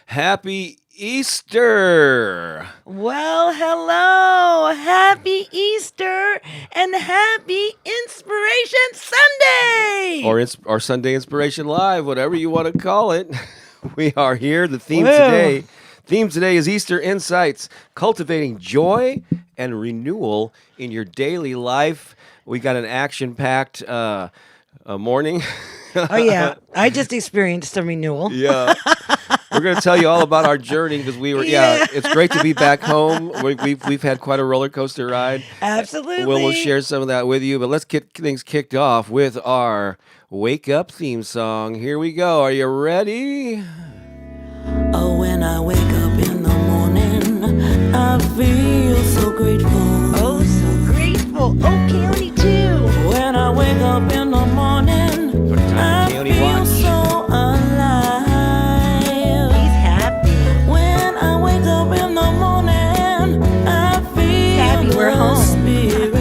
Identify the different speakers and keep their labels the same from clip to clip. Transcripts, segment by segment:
Speaker 1: Happy Easter!
Speaker 2: Well, hello. Happy Easter and happy Inspiration Sunday.
Speaker 1: Or Sunday Inspiration Live, whatever you want to call it. We are here. The theme
Speaker 2: Whoa.
Speaker 1: today is Easter Insights, cultivating joy and renewal in your daily life. We got an action-packed morning.
Speaker 2: Oh, yeah. I just experienced some renewal.
Speaker 1: Yeah. We're going to tell you all about our journey because
Speaker 2: Yeah.
Speaker 1: it's great to be back home. We've had quite a roller coaster ride.
Speaker 2: Absolutely.
Speaker 1: We'll share some of that with you, but let's get things kicked off with our Wake Up theme song. Here we go. Are you ready?
Speaker 3: Oh, when I wake up in the morning, I feel so grateful.
Speaker 2: Oh, so grateful. Oh, County too.
Speaker 3: When I wake up in the morning,
Speaker 1: What time
Speaker 3: I
Speaker 1: County
Speaker 3: feel
Speaker 1: watch?
Speaker 3: so alive.
Speaker 2: He's happy.
Speaker 3: When I wake up in the morning, I feel
Speaker 2: Happy we're
Speaker 3: the
Speaker 2: home.
Speaker 3: spirit.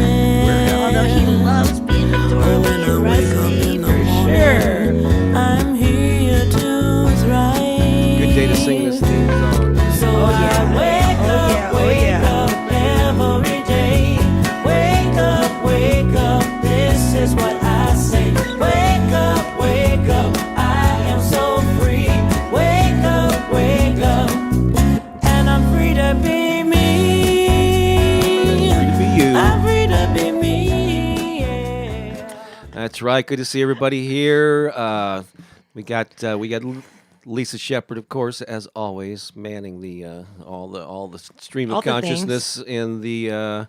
Speaker 2: Although he loves being with
Speaker 3: Oh, when I
Speaker 2: Dorothy and
Speaker 3: wake up
Speaker 2: Rusty,
Speaker 3: in the
Speaker 2: for sure.
Speaker 3: morning, I'm here to thrive.
Speaker 1: Good day to sing this theme song.
Speaker 3: So
Speaker 2: Oh, yeah.
Speaker 3: I wake
Speaker 2: Oh,
Speaker 3: up,
Speaker 2: yeah. Oh,
Speaker 3: wake
Speaker 2: yeah.
Speaker 3: up every day. Wake up, this is what I say. Wake up, I am so free. Wake up, and I'm free to be me.
Speaker 1: Free to be you.
Speaker 3: I'm free to be me. Yeah.
Speaker 1: That's right. Good to see everybody here. We got Lisa Shepherd, of course, as always, manning the all the stream of
Speaker 2: All the
Speaker 1: consciousness in the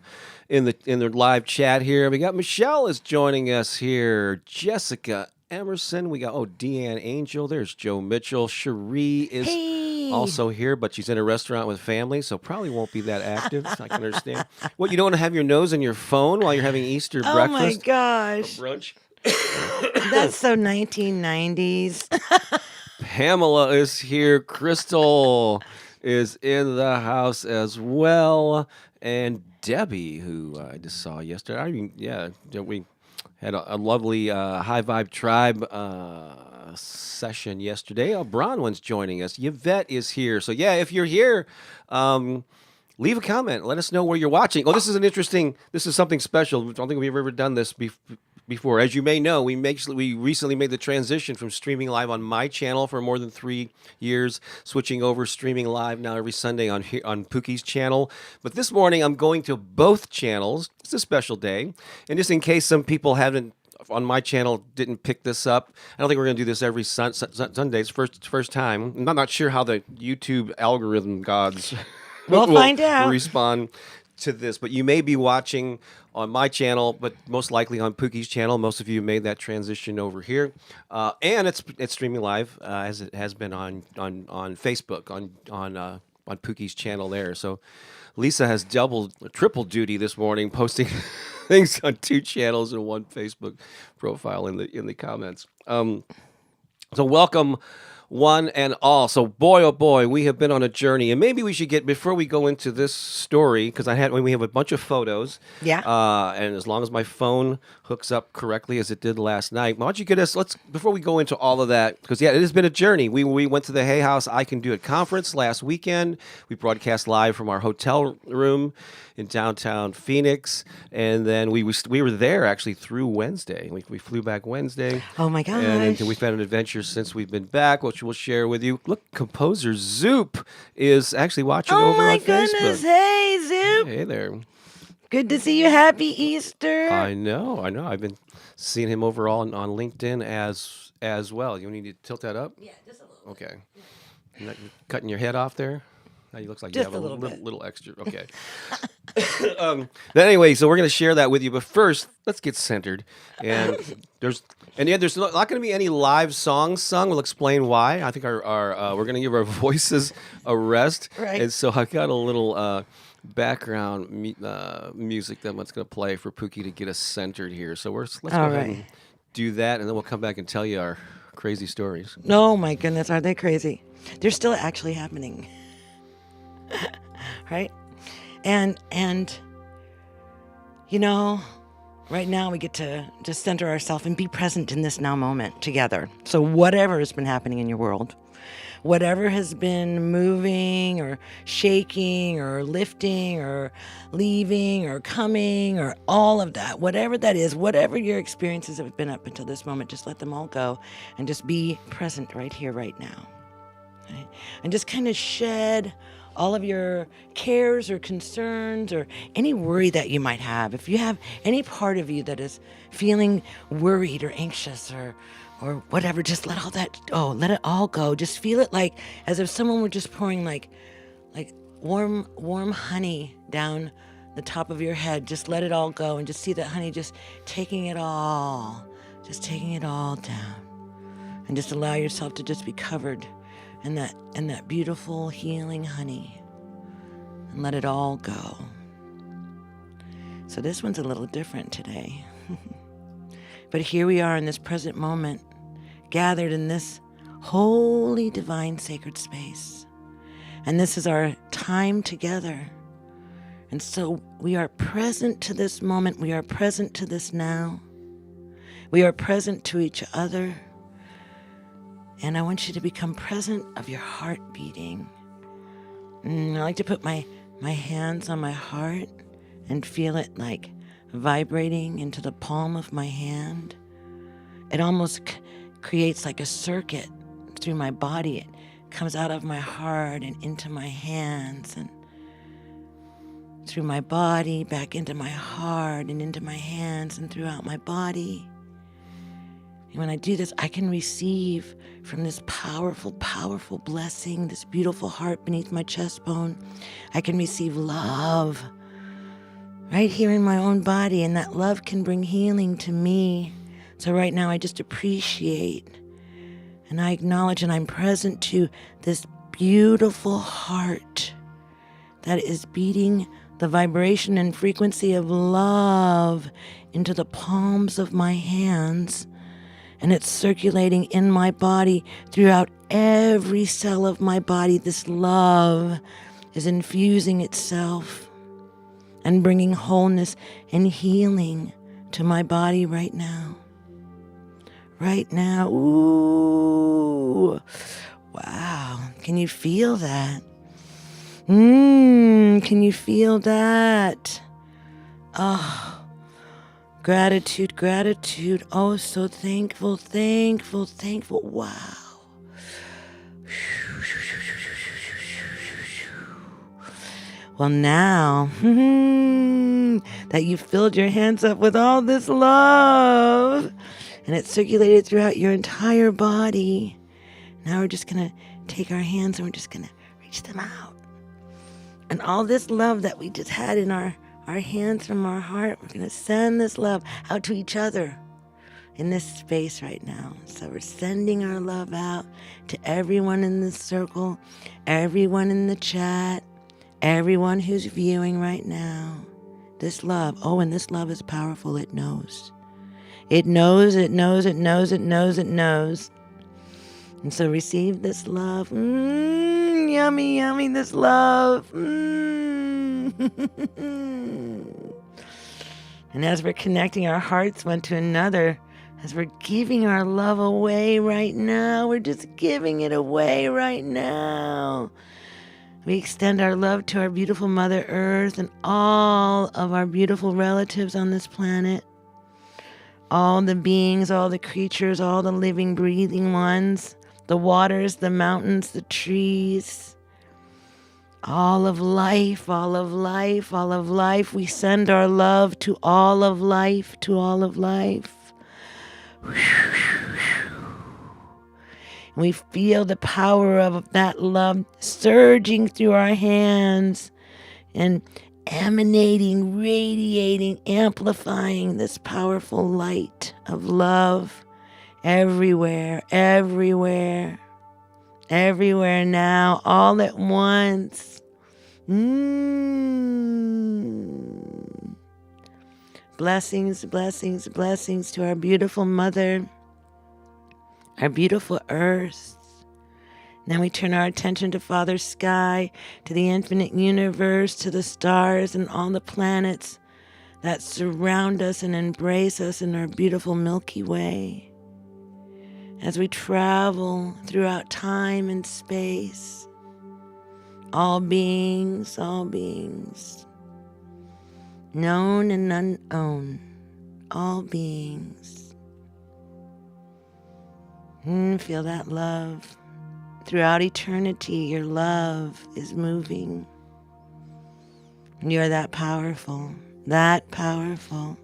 Speaker 1: live chat here. We got Michelle is joining us here. Jessica Emerson. We got Deanne Angel. There's Joe Mitchell. Cherie is
Speaker 2: Hey.
Speaker 1: also here, but she's in a restaurant with family, so probably won't be that active. I can understand. What, you don't want to have your nose in your phone while you're having Easter
Speaker 2: Oh, my
Speaker 1: breakfast?
Speaker 2: gosh.
Speaker 1: Brunch.
Speaker 2: That's so 1990s.
Speaker 1: Pamela is here. Crystal is in the house as well. And Debbie, who I just saw yesterday. I mean, yeah, we had a lovely High Vibe Tribe session yesterday. Bronwyn's joining us. Yvette is here. So, yeah, if you're here, leave a comment. Let us know where you're watching. This is something special. I don't think we've ever done this before. As you may know, we recently made the transition from streaming live on my channel for more than 3 years, switching over streaming live now every Sunday on Pooki's channel. But this morning, I'm going to both channels. It's a special day. And just in case some people on my channel didn't pick this up, I don't think we're going to do this every Sunday. It's first time. I'm not sure how the YouTube algorithm gods
Speaker 2: We'll find out.
Speaker 1: respond to this, but you may be watching on my channel, but most likely on Pookie's channel. Most of you made that transition over here, and it's streaming live as it has been on Facebook on Pookie's channel there. So Lisa has triple duty this morning, posting things on 2 channels and 1 Facebook profile in the comments. So welcome, one and all. So boy, oh boy, we have been on a journey, and maybe we should get, before we go into this story, because we have a bunch of photos.
Speaker 2: Yeah.
Speaker 1: And as long as my phone hooks up correctly as it did last night, why don't you before we go into all of that, because it has been a journey. We went to the Hay House I Can Do It conference last weekend. We broadcast live from our hotel room in downtown Phoenix, and then we were there actually through Wednesday. We flew back Wednesday.
Speaker 2: Oh, my gosh.
Speaker 1: And we've had an adventure since we've been back, which we'll share with you. Look, composer Zoop is actually watching
Speaker 2: Oh,
Speaker 1: over
Speaker 2: my
Speaker 1: on
Speaker 2: goodness.
Speaker 1: Facebook.
Speaker 2: Hey, Zoop.
Speaker 1: Hey there.
Speaker 2: Good to see you. Happy Easter.
Speaker 1: I know. I've been seeing him over on LinkedIn as well. You need to tilt that up?
Speaker 2: Yeah, just a little.
Speaker 1: Okay. You're not cutting your head off there? Now you looks like
Speaker 2: Just
Speaker 1: you have
Speaker 2: a little bit.
Speaker 1: little extra. Okay. But anyway, so we're going to share that with you. But first, let's get centered. And there's not going to be any live songs sung. We'll explain why. I think we're going to give our voices a rest.
Speaker 2: Right.
Speaker 1: And so I've got a little background music that's going to play for Pooki to get us centered here. So let's go
Speaker 2: All
Speaker 1: ahead
Speaker 2: right.
Speaker 1: and do that, and then we'll come back and tell you our crazy stories.
Speaker 2: Oh, my goodness. Are they crazy? They're still actually happening. Right? And you know, right now we get to just center ourselves and be present in this now moment together. So whatever has been happening in your world, whatever has been moving or shaking or lifting or leaving or coming or all of that, whatever that is, whatever your experiences have been up until this moment, just let them all go and just be present right here, right now. Right? And just kind of shed all of your cares or concerns or any worry that you might have. If you have any part of you that is feeling worried or anxious or whatever, just let let it all go. Just feel it like as if someone were just pouring like warm honey down the top of your head. Just let it all go and just see that honey just taking it all down. And just allow yourself to just be covered in that beautiful healing honey, and let it all go. So this one's a little different today. But here we are in this present moment, gathered in this holy, divine, sacred space. And this is our time together. And so we are present to this moment. We are present to this now. We are present to each other. And I want you to become present of your heart beating. I like to put my hands on my heart and feel it like vibrating into the palm of my hand. It almost creates like a circuit through my body. It comes out of my heart and into my hands and through my body, back into my heart and into my hands and throughout my body. And when I do this, I can receive from this powerful, powerful blessing, this beautiful heart beneath my chest bone. I can receive love right here in my own body, and that love can bring healing to me. So right now, I just appreciate and I acknowledge and I'm present to this beautiful heart that is beating the vibration and frequency of love into the palms of my hands. And it's circulating in my body throughout every cell of my body. This love is infusing itself and bringing wholeness and healing to my body right now. Right now. Ooh. Wow. Can you feel that? Can you feel that? Oh. Gratitude, gratitude. Oh, so thankful, thankful, thankful. Wow. Well, now that you've filled your hands up with all this love and it's circulated throughout your entire body, now we're just going to take our hands and we're just going to reach them out. And all this love that we just had in our hands from our heart, we're going to send this love out to each other in this space right now. So we're sending our love out to everyone in this circle, everyone in the chat, everyone who's viewing right now. This love, and this love is powerful. It knows. It knows, it knows, it knows, it knows, it knows. And so receive this love. Yummy, yummy, this love. And as we're connecting our hearts one to another, as we're giving our love away right now, we're just giving it away right now. We extend our love to our beautiful Mother Earth and all of our beautiful relatives on this planet. All the beings, all the creatures, all the living, breathing ones, the waters, the mountains, the trees. All of life, all of life, all of life. We send our love to all of life, to all of life. We feel the power of that love surging through our hands and emanating, radiating, amplifying this powerful light of love everywhere, everywhere, everywhere now, all at once. Blessings, blessings, blessings to our beautiful Mother, our beautiful Earth. Now we turn our attention to Father Sky, to the infinite universe, to the stars and all the planets that surround us and embrace us in our beautiful Milky Way. as we travel throughout time and space. All beings, known and unknown, all beings. Feel that love. Throughout eternity, your love is moving. You're that powerful, that powerful.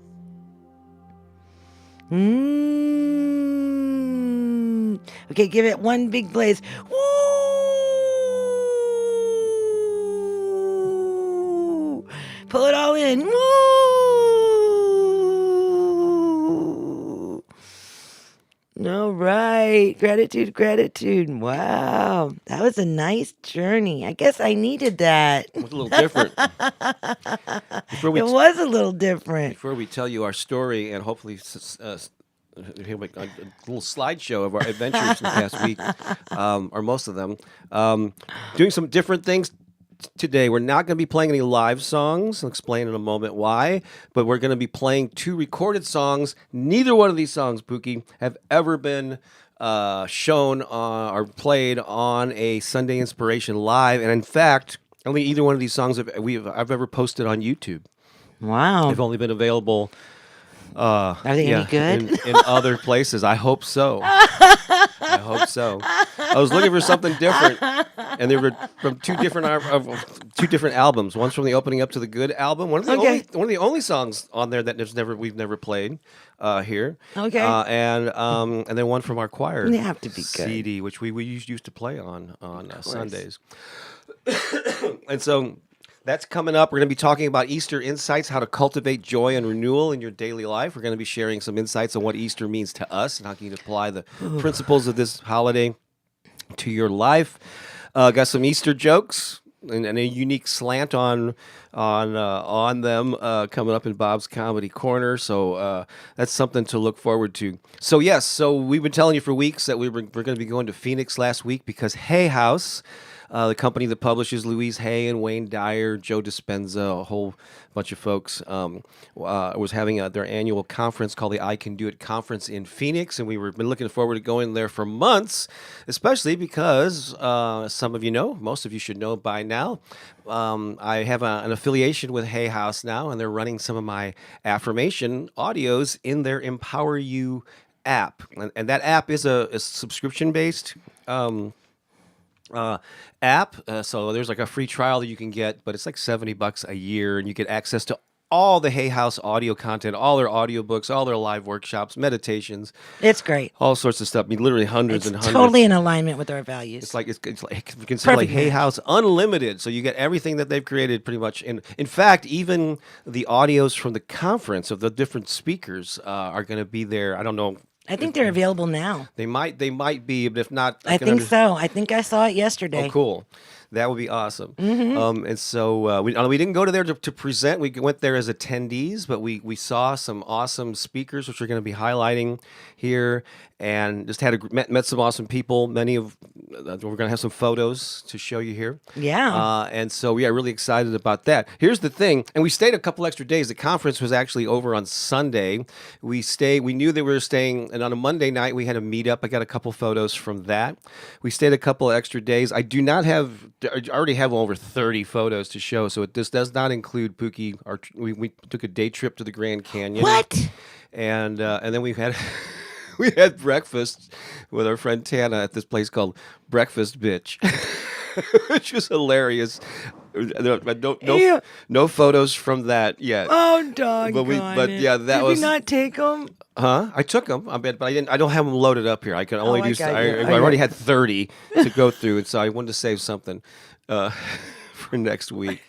Speaker 2: Okay, give it one big blaze. Woo! Pull it all in. Woo! All right. Gratitude, gratitude. Wow. That was a nice journey. I guess I needed that.
Speaker 1: It was a little different.
Speaker 2: It was a little different.
Speaker 1: Before we tell you our story and hopefully a little slideshow of our adventures in the past week, or most of them, doing some different things today. We're not going to be playing any live songs. I'll explain in a moment why, but we're going to be playing 2 recorded songs. Neither one of these songs, Pooki, have ever been shown or played on a Sunday Inspiration Live, and in fact, only either one of these songs I've ever posted on YouTube.
Speaker 2: Wow.
Speaker 1: They've only been available.
Speaker 2: Are they any good?
Speaker 1: In other places. I hope so. I hope so. I was looking for something different, and they were from two different albums. One's from the Opening Up to the Good album. One of the only songs on there that we've never played here.
Speaker 2: Okay.
Speaker 1: And then one from our choir.
Speaker 2: They have to be good.
Speaker 1: CD, which we used to play on Sundays. And so that's coming up. We're going to be talking about Easter insights, how to cultivate joy and renewal in your daily life. We're going to be sharing some insights on what Easter means to us and how you can apply the principles of this holiday to your life. Got some Easter jokes and a unique slant on them coming up in Bob's Comedy Corner. So that's something to look forward to. So yes, so we've been telling you for weeks that we're going to be going to Phoenix last week because Hay House, the company that publishes Louise Hay and Wayne Dyer, Joe Dispenza, a whole bunch of folks, was having their annual conference called the I Can Do It Conference in Phoenix, and we've been looking forward to going there for months, especially because some of you know, most of you should know by now, I have an affiliation with Hay House now, and they're running some of my affirmation audios in their Empower You app, and that app is a subscription-based app. So there's like a free trial that you can get, but it's like $70 a year, and you get access to all the Hay House audio content, all their audiobooks, all their live workshops, meditations.
Speaker 2: It's great.
Speaker 1: All sorts of stuff. I mean, literally hundreds and hundreds.
Speaker 2: Totally in alignment with our values.
Speaker 1: It's like you can say like Hay House Unlimited, so you get everything that they've created pretty much. In fact, even the audios from the conference of the different speakers are going to be there. I don't know.
Speaker 2: I think they're available now.
Speaker 1: They might be, but if not,
Speaker 2: I think so. I think I saw it yesterday.
Speaker 1: Oh, cool. That would be awesome.
Speaker 2: Mm-hmm.
Speaker 1: And so we didn't go to there to present. We went there as attendees, but we saw some awesome speakers, which we're going to be highlighting here, and just met some awesome people. Many of we're going to have some photos to show you here.
Speaker 2: Yeah.
Speaker 1: And so we are really excited about that. Here's the thing, and we stayed a couple extra days. The conference was actually over on Sunday. We knew that we were staying, and on a Monday night we had a meetup. I got a couple photos from that. We stayed a couple extra days. I already have over 30 photos to show, so this does not include Pooki. We took a day trip to the Grand Canyon.
Speaker 2: What?
Speaker 1: And then we had breakfast with our friend Tana at this place called Breakfast Bitch, which was hilarious. No photos from that yet.
Speaker 2: Oh, doggone
Speaker 1: but yeah,
Speaker 2: Did we not take them?
Speaker 1: Huh? I took them, but I didn't. I don't have them loaded up here. I can only do. I
Speaker 2: I
Speaker 1: already had 30 to go through, and so I wanted to save something for next week.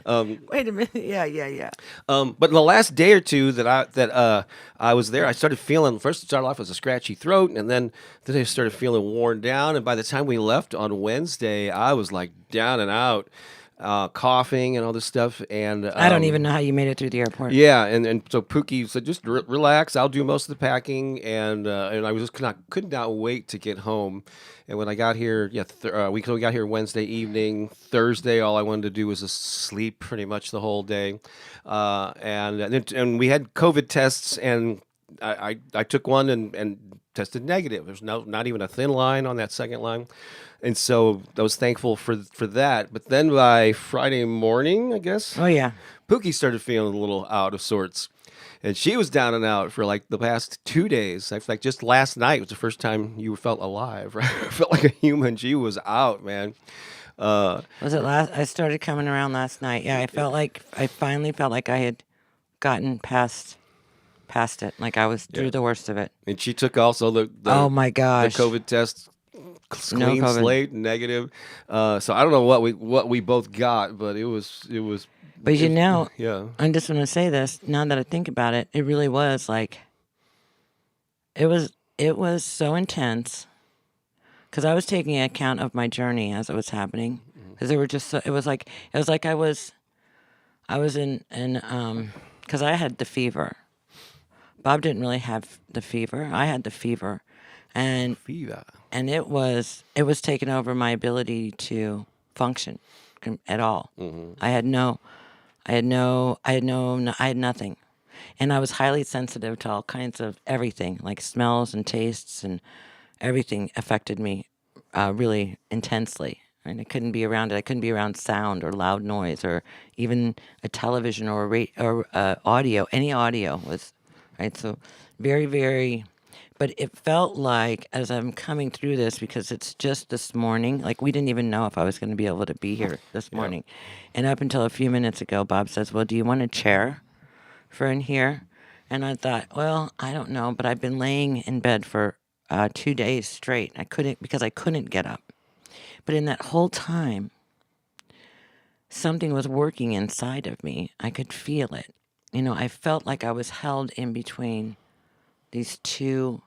Speaker 2: Wait a minute. Yeah.
Speaker 1: But in the last day or two that I was there, I started feeling. First, it started off as a scratchy throat, and then I started feeling worn down. And by the time we left on Wednesday, I was like down and out. Coughing and all this stuff, and
Speaker 2: I don't even know how you made it through the airport.
Speaker 1: Yeah, and so Pooki said, "Just relax. I'll do most of the packing," and I was just could not wait to get home. And when I got here, we got here Wednesday evening. Thursday, all I wanted to do was just sleep pretty much the whole day, and we had COVID tests and I took one and tested negative. There's not even a thin line on that second line, and so I was thankful for that. But then by Friday morning, I guess,
Speaker 2: Oh yeah.
Speaker 1: Pookie started feeling a little out of sorts. And she was down and out for like the past 2 days. I like just last night was the first time you felt alive, right? Felt like a human. She was out, man.
Speaker 2: Was it last? I started coming around last night. Yeah, I finally felt like I had gotten past it. Like I was through the worst of it.
Speaker 1: And she took also
Speaker 2: Oh my
Speaker 1: the
Speaker 2: gosh.
Speaker 1: COVID test,
Speaker 2: No
Speaker 1: clean
Speaker 2: COVID.
Speaker 1: slate, negative. So I don't know what we both got, but it was
Speaker 2: But
Speaker 1: yeah.
Speaker 2: I just want to say this. Now that I think about it, it really was like it was so intense because I was taking account of my journey as it was happening. Because there were just it was like I was in because I had the fever. Bob didn't really have the fever. I had the fever, and
Speaker 1: Fever.
Speaker 2: it was taking over my ability to function at all. I had nothing, and I was highly sensitive to all kinds of everything, like smells and tastes, and everything affected me really intensely. And I couldn't be around it. I couldn't be around sound or loud noise or even a television or audio. Any audio was right. So very, very. But it felt like as I'm coming through this, because it's just this morning, like we didn't even know if I was going to be able to be here this morning. And up until a few minutes ago, Bob says, well, do you want a chair for in here? And I thought, well, I don't know, but I've been laying in bed for 2 days straight. I couldn't get up. But in that whole time, something was working inside of me. I could feel it. I felt like I was held in between these two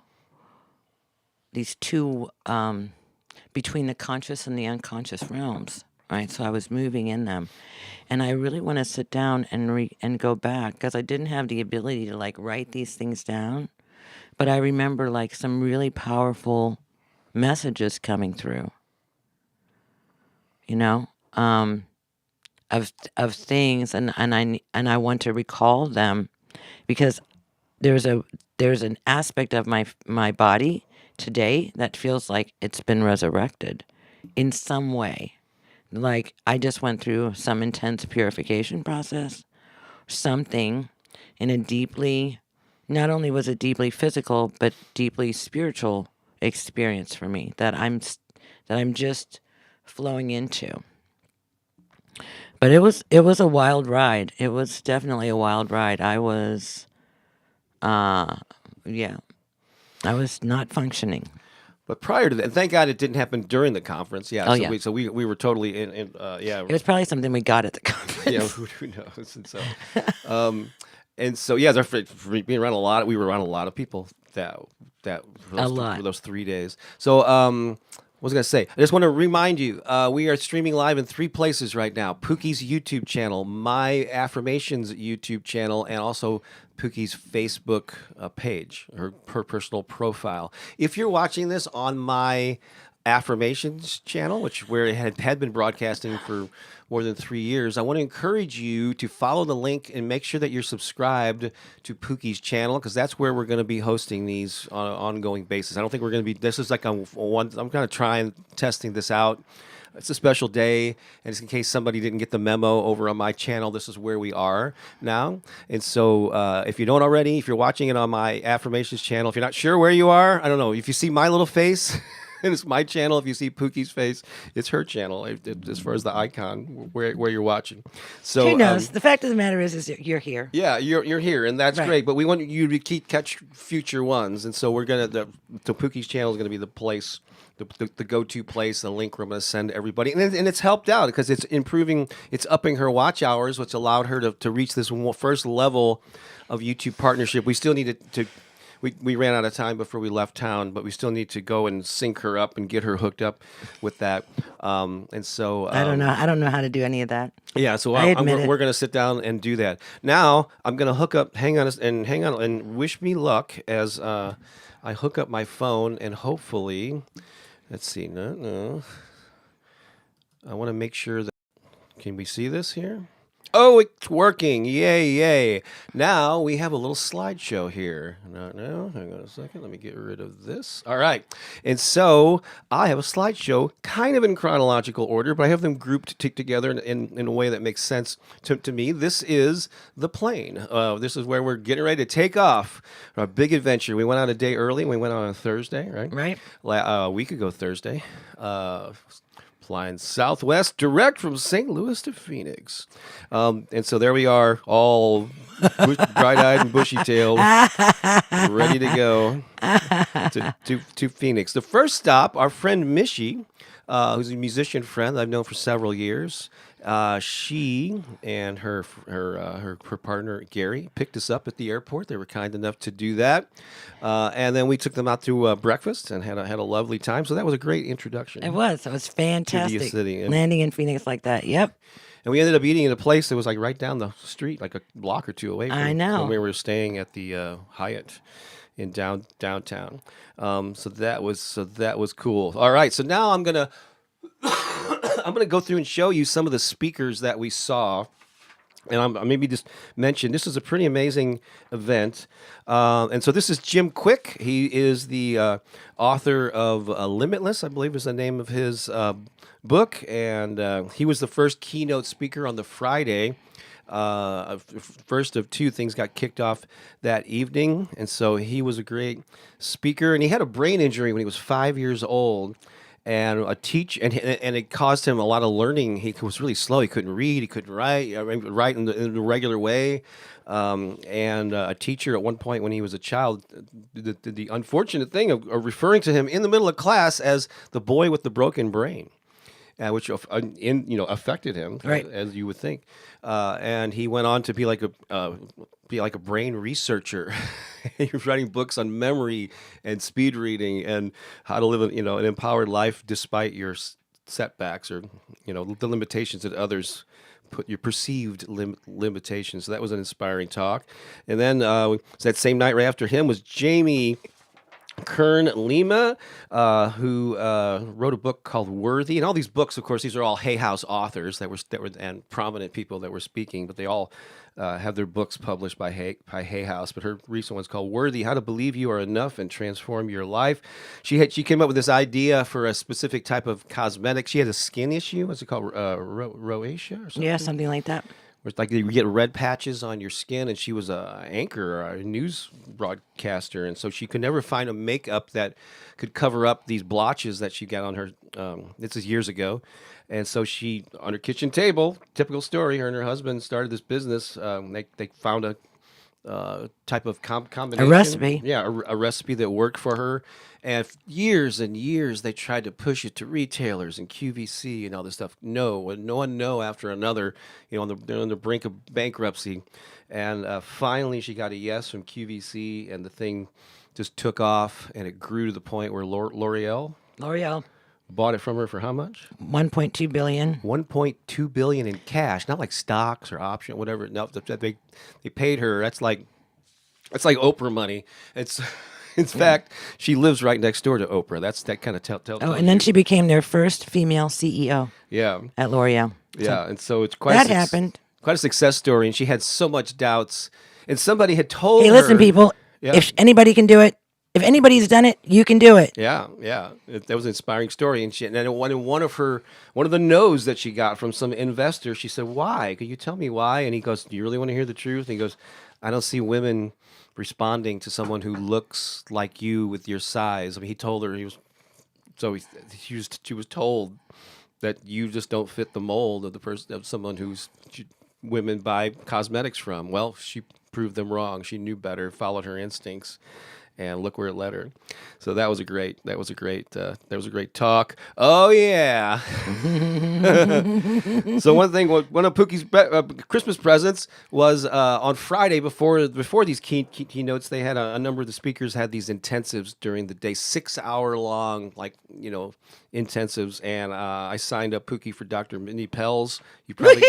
Speaker 2: between the conscious and the unconscious realms, right? So I was moving in them, and I really want to sit down and go back because I didn't have the ability to like write these things down, but I remember like some really powerful messages coming through, of things, and I want to recall them because there's an aspect of my body today that feels like it's been resurrected in some way. Like I just went through some intense purification process. Something in a deeply, not only was it deeply physical, but deeply spiritual experience for me that I'm just flowing into. But it was a wild ride. It was definitely a wild ride. I was yeah. I was not functioning.
Speaker 1: But prior to that, and thank God it didn't happen during the conference. Yeah.
Speaker 2: Oh,
Speaker 1: So
Speaker 2: yeah.
Speaker 1: we were totally in yeah.
Speaker 2: It was probably something we got at the conference.
Speaker 1: Yeah, who knows? And so yeah, for being around we were around a lot of people for those 3 days. So what was I gonna say? I just want to remind you, we are streaming live in 3 places right now: Pookie's YouTube channel, My Affirmations YouTube channel, and also Pookie's Facebook page, her personal profile. If you're watching this on My Affirmations channel, where it had been broadcasting for more than 3 years, I want to encourage you to follow the link and make sure that you're subscribed to Pookie's channel, because that's where we're going to be hosting these on an ongoing basis. I don't think we're going to be. This is like I'm kind of trying testing this out. It's a special day, and just in case somebody didn't get the memo over on my channel, this is where we are now. And so if you don't already, if you're watching it on My Affirmations channel, if you're not sure where you are, I don't know, if you see my little face, and it's my channel. If you see Pookie's face, it's her channel, as far as the icon, where you're watching. So
Speaker 2: Who knows? The fact of the matter is you're here.
Speaker 1: yeah, you're here, and that's
Speaker 2: Right.
Speaker 1: great. But we want you to catch future ones, and so we're gonna the Pookie's channel is gonna be the place, the go-to place, the link we're gonna send everybody, and it's helped out because it's improving, it's upping her watch hours, which allowed her to reach this first level of YouTube partnership. We still need to. We ran out of time before we left town, but we still need to go and sync her up and get her hooked up with that. And so
Speaker 2: I don't know how to do any of that.
Speaker 1: yeah, so
Speaker 2: I admit it.
Speaker 1: we're going to sit down and do that. Now I'm going to hook up. Hang on, and wish me luck as I hook up my phone, and hopefully, let's see. No, I want to make sure that. Can we see this here? Oh, it's working. Yay, yay. Now we have a little slideshow here. No, hang on a second. Let me get rid of this. All right. And so I have a slideshow kind of in chronological order, but I have them grouped together in a way that makes sense to me. This is the plane. This is where we're getting ready to take off. Our big adventure. We went out a day early. We went on a Thursday, right?
Speaker 2: Right.
Speaker 1: A week ago Thursday. Flying Southwest direct from St. Louis to Phoenix. And so there we are, all bright-eyed and bushy-tailed, ready to go to Phoenix. The first stop, our friend Mishi, who's a musician friend I've known for several years, she and her partner Gary picked us up at the airport. They were kind enough to do that, and then we took them out to breakfast and had a lovely time. So that was a great introduction.
Speaker 2: It was fantastic.
Speaker 1: city, and-
Speaker 2: Landing in Phoenix like that. Yep.
Speaker 1: And we ended up eating at a place that was like right down the street, like a block or two away from
Speaker 2: I know.
Speaker 1: when we were staying at the Hyatt in downtown. So that was cool. All right, so now I'm gonna go through and show you some of the speakers that we saw. And I'm maybe just mention this is a pretty amazing event. And so this is Jim Quick. He is the author of Limitless, I believe is the name of his book. And he was the first keynote speaker on the Friday. First of two things got kicked off that evening. And so he was a great speaker. And he had a brain injury when he was 5 years old. And and it caused him a lot of learning. He was really slow. He couldn't read. He couldn't write in the regular way. And a teacher at one point when he was a child, the unfortunate thing of referring to him in the middle of class as the boy with the broken brain. Which affected him,
Speaker 2: right,
Speaker 1: as you would think, and he went on to be like a brain researcher. He was writing books on memory and speed reading and how to live an empowered life despite your setbacks or the limitations that others put, your perceived limitations. So that was an inspiring talk. And then that same night right after him was Jamie Kern Lima, who wrote a book called Worthy, and all these books, of course, these are all Hay House authors that were and prominent people that were speaking, but they all have their books published by Hay House. But her recent one's called Worthy: How to Believe You Are Enough and Transform Your Life. She came up with this idea for a specific type of cosmetic. She had a skin issue. What's it called? Rosacea or something?
Speaker 2: Yeah, something like that.
Speaker 1: It's like you get red patches on your skin, and she was an anchor, a news broadcaster, and so she could never find a makeup that could cover up these blotches that she got on her. This is years ago, and so she, on her kitchen table, typical story, her and her husband started this business. They found a type of combination.
Speaker 2: A recipe.
Speaker 1: Yeah, a recipe that worked for her. And years and years, they tried to push it to retailers and QVC and all this stuff. No one after another, they're on the brink of bankruptcy. And finally, she got a yes from QVC, and the thing just took off, and it grew to the point where L'Oreal bought it from her for how much?
Speaker 2: $1.2 billion.
Speaker 1: $1.2 billion in cash, not like stocks or option, whatever. No, they paid her. That's like Oprah money. It's. In fact, she lives right next door to Oprah. That kind of tell.
Speaker 2: Oh, and then she became their first female CEO.
Speaker 1: Yeah.
Speaker 2: At L'Oreal.
Speaker 1: Yeah, and so it's quite
Speaker 2: that happened.
Speaker 1: Quite a success story, and she had so much doubts. And somebody had told her.
Speaker 2: Hey, listen, people. Yeah. If anybody can do it, if anybody's done it, you can do it.
Speaker 1: Yeah. That was an inspiring story, and one of the no's that she got from some investor, she said, "Why? Could you tell me why?" And he goes, "Do you really want to hear the truth?" And he goes, "I don't see women responding to someone who looks like you with your size." I mean, he told her she was told that you just don't fit the mold of someone who's women buy cosmetics from. Well, she proved them wrong. She knew better, followed her instincts, and look where it led her. So that was a great talk. Oh yeah. So one of Pookie's Christmas presents was on Friday before these keynotes. They had a number of the speakers had these intensives during the day, 6-hour long intensives, and I signed up Pookie for Dr. Mindy Pell's. You probably.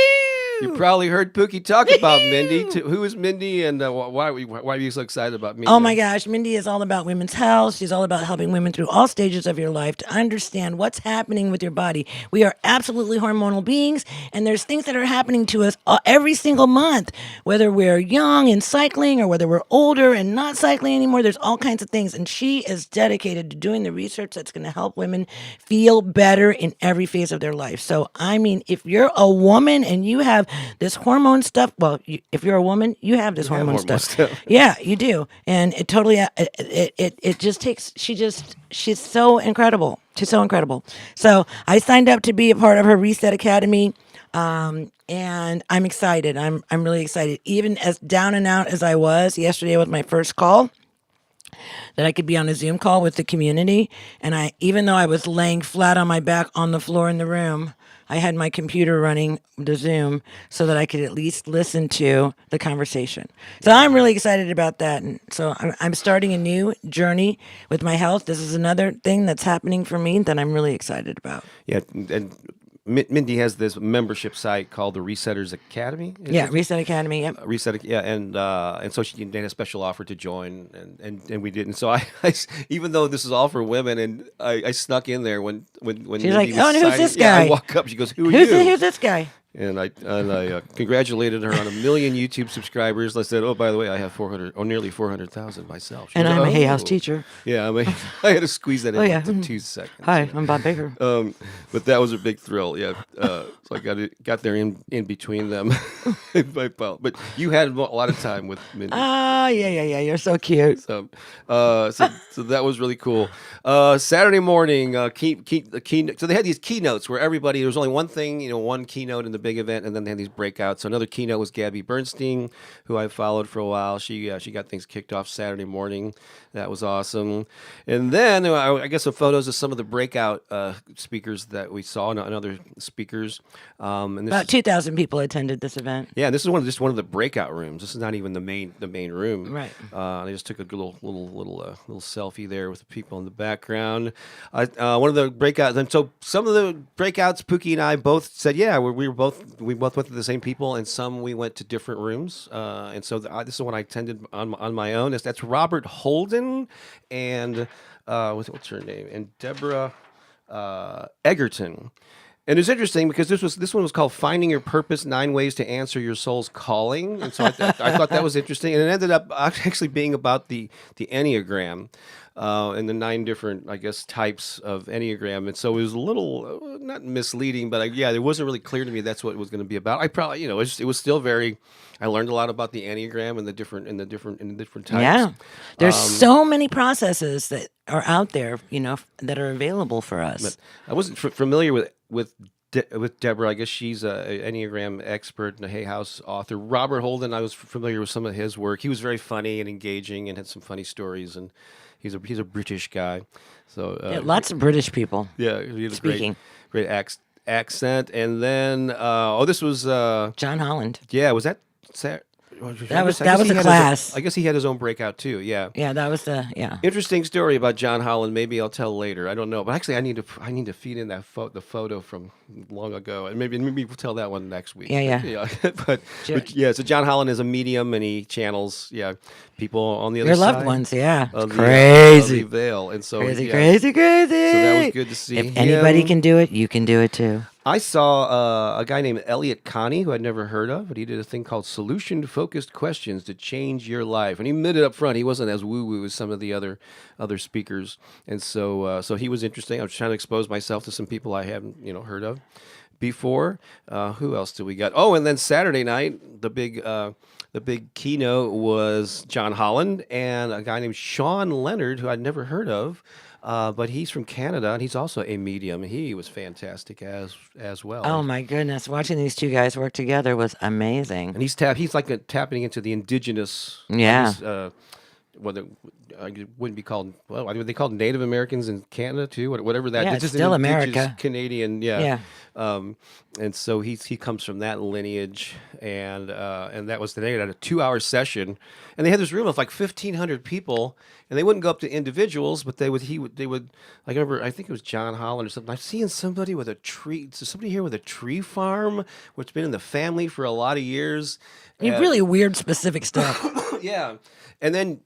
Speaker 1: You probably heard Pookie talk about Mindy. Who is Mindy, and why are you so excited about Mindy?
Speaker 2: Oh my gosh, Mindy is all about women's health. She's all about helping women through all stages of your life to understand what's happening with your body. We are absolutely hormonal beings, and there's things that are happening to us every single month, whether we're young and cycling or whether we're older and not cycling anymore. There's all kinds of things, and she is dedicated to doing the research that's going to help women feel better in every phase of their life. So, I mean, if you're a woman and you have this hormone stuff, well, if you're a woman, you have this hormone stuff. Yeah, you do. And it totally, it just takes, she's so incredible. She's so incredible. So I signed up to be a part of her Reset Academy. And I'm excited. I'm really excited. Even as down and out as I was yesterday with my first call, that I could be on a Zoom call with the community. And even though I was laying flat on my back on the floor in the room, I had my computer running the Zoom so that I could at least listen to the conversation. So I'm really excited about that. And so I'm starting a new journey with my health. This is another thing that's happening for me that I'm really excited about.
Speaker 1: Yeah, and Mindy has this membership site called the Resetters Academy.
Speaker 2: Yeah, Reset Academy. Yep.
Speaker 1: Reset, yeah, and so she made a special offer to join, and we did. And so I even though this is all for women, and I snuck in there when
Speaker 2: She's
Speaker 1: Mindy
Speaker 2: like,
Speaker 1: was
Speaker 2: oh, and who's
Speaker 1: signing-
Speaker 2: this
Speaker 1: Yeah, I
Speaker 2: guy?
Speaker 1: walk up, she goes, "Who are you?"
Speaker 2: Who's this guy?
Speaker 1: And I congratulated her on 1 million YouTube subscribers. I said, "Oh, by the way, I have 400, or nearly 400,000 myself." She
Speaker 2: And
Speaker 1: goes,
Speaker 2: I'm a Hay House
Speaker 1: "Oh."
Speaker 2: teacher.
Speaker 1: Yeah, I had to squeeze that in
Speaker 2: Oh, yeah.
Speaker 1: like 2 seconds.
Speaker 2: Hi, I'm Bob Baker.
Speaker 1: But that was a big thrill. Yeah, so I got there in between them. But you had a lot of time with Mindy.
Speaker 2: Oh, yeah. You're so cute.
Speaker 1: So that was really cool. Saturday morning, the keynote. So they had these keynotes where there was only one thing, one keynote in the big event, and then they had these breakouts. So another keynote was Gabby Bernstein, who I followed for a while. She got things kicked off Saturday morning. That was awesome. And then I guess some photos of some of the breakout speakers that we saw and other speakers. And
Speaker 2: About 2,000 people attended this event.
Speaker 1: yeah, this is one of the breakout rooms. This is not even the main room.
Speaker 2: Right.
Speaker 1: I just took a little selfie there with the people in the background. One of the breakouts, and so some of the breakouts, Pookie and I both said, yeah, we both went to the same people, and some we went to different rooms. And so this is one I attended on my own. That's Robert Holden and what's her name, and Deborah Egerton. And it's interesting because this one was called "Finding Your Purpose: 9 Ways to Answer Your Soul's Calling," and so I thought that was interesting. And it ended up actually being about the Enneagram and the 9 different, I guess, types of Enneagram. And so it was a little not misleading, but it wasn't really clear to me that's what it was going to be about. I probably it was still very. I learned a lot about the Enneagram and the different types.
Speaker 2: Yeah. There's so many processes that are out there, that are available for us.
Speaker 1: But I wasn't familiar with Deborah. I guess she's an Enneagram expert and a Hay House author. Robert Holden, I was familiar with some of his work. He was very funny and engaging and had some funny stories. And he's a British guy. So
Speaker 2: Lots of British people.
Speaker 1: Yeah, he had a
Speaker 2: speaking.
Speaker 1: great accent. And then this was
Speaker 2: John Holland.
Speaker 1: Yeah, was that?
Speaker 2: That was a class.
Speaker 1: I guess he had his own breakout too. Yeah.
Speaker 2: Yeah, that was
Speaker 1: Interesting story about John Holland. Maybe I'll tell later. I don't know, but actually, I need to feed in the photo from long ago, and maybe we'll tell that one next week.
Speaker 2: Yeah.
Speaker 1: but yeah. So John Holland is a medium, and he channels people on the other
Speaker 2: your
Speaker 1: side.
Speaker 2: loved ones. Yeah, it's
Speaker 1: crazy. Of the veil, and so
Speaker 2: crazy.
Speaker 1: So that was good to see.
Speaker 2: If anybody can do it, you can do it too.
Speaker 1: I saw a guy named Elliot Connie, who I'd never heard of, but he did a thing called Solution-Focused Questions to Change Your Life. And he admitted up front he wasn't as woo-woo as some of the other speakers. And so he was interesting. I was trying to expose myself to some people I hadn't heard of before. Who else do we got? Oh, and then Saturday night, the big keynote was John Holland and a guy named Sean Leonard, who I'd never heard of. But he's from Canada, and he's also a medium. He was fantastic as well.
Speaker 2: Oh my goodness! Watching these two guys work together was amazing.
Speaker 1: And he's like tapping into the indigenous. Whether wouldn't be called. Well, are they called Native Americans in Canada too? Whatever that.
Speaker 2: Yeah,
Speaker 1: it's just
Speaker 2: still
Speaker 1: an indigenous
Speaker 2: America.
Speaker 1: Canadian. Yeah.
Speaker 2: Yeah.
Speaker 1: And so he comes from that lineage, and that was today at a 2-hour session, and they had this room of like 1,500 people, and they wouldn't go up to individuals, but they would like I remember I think it was John Holland or something. I've seen somebody with a tree, so somebody here with a tree farm, which has been in the family for a lot of years.
Speaker 2: You really weird specific stuff.
Speaker 1: Yeah, and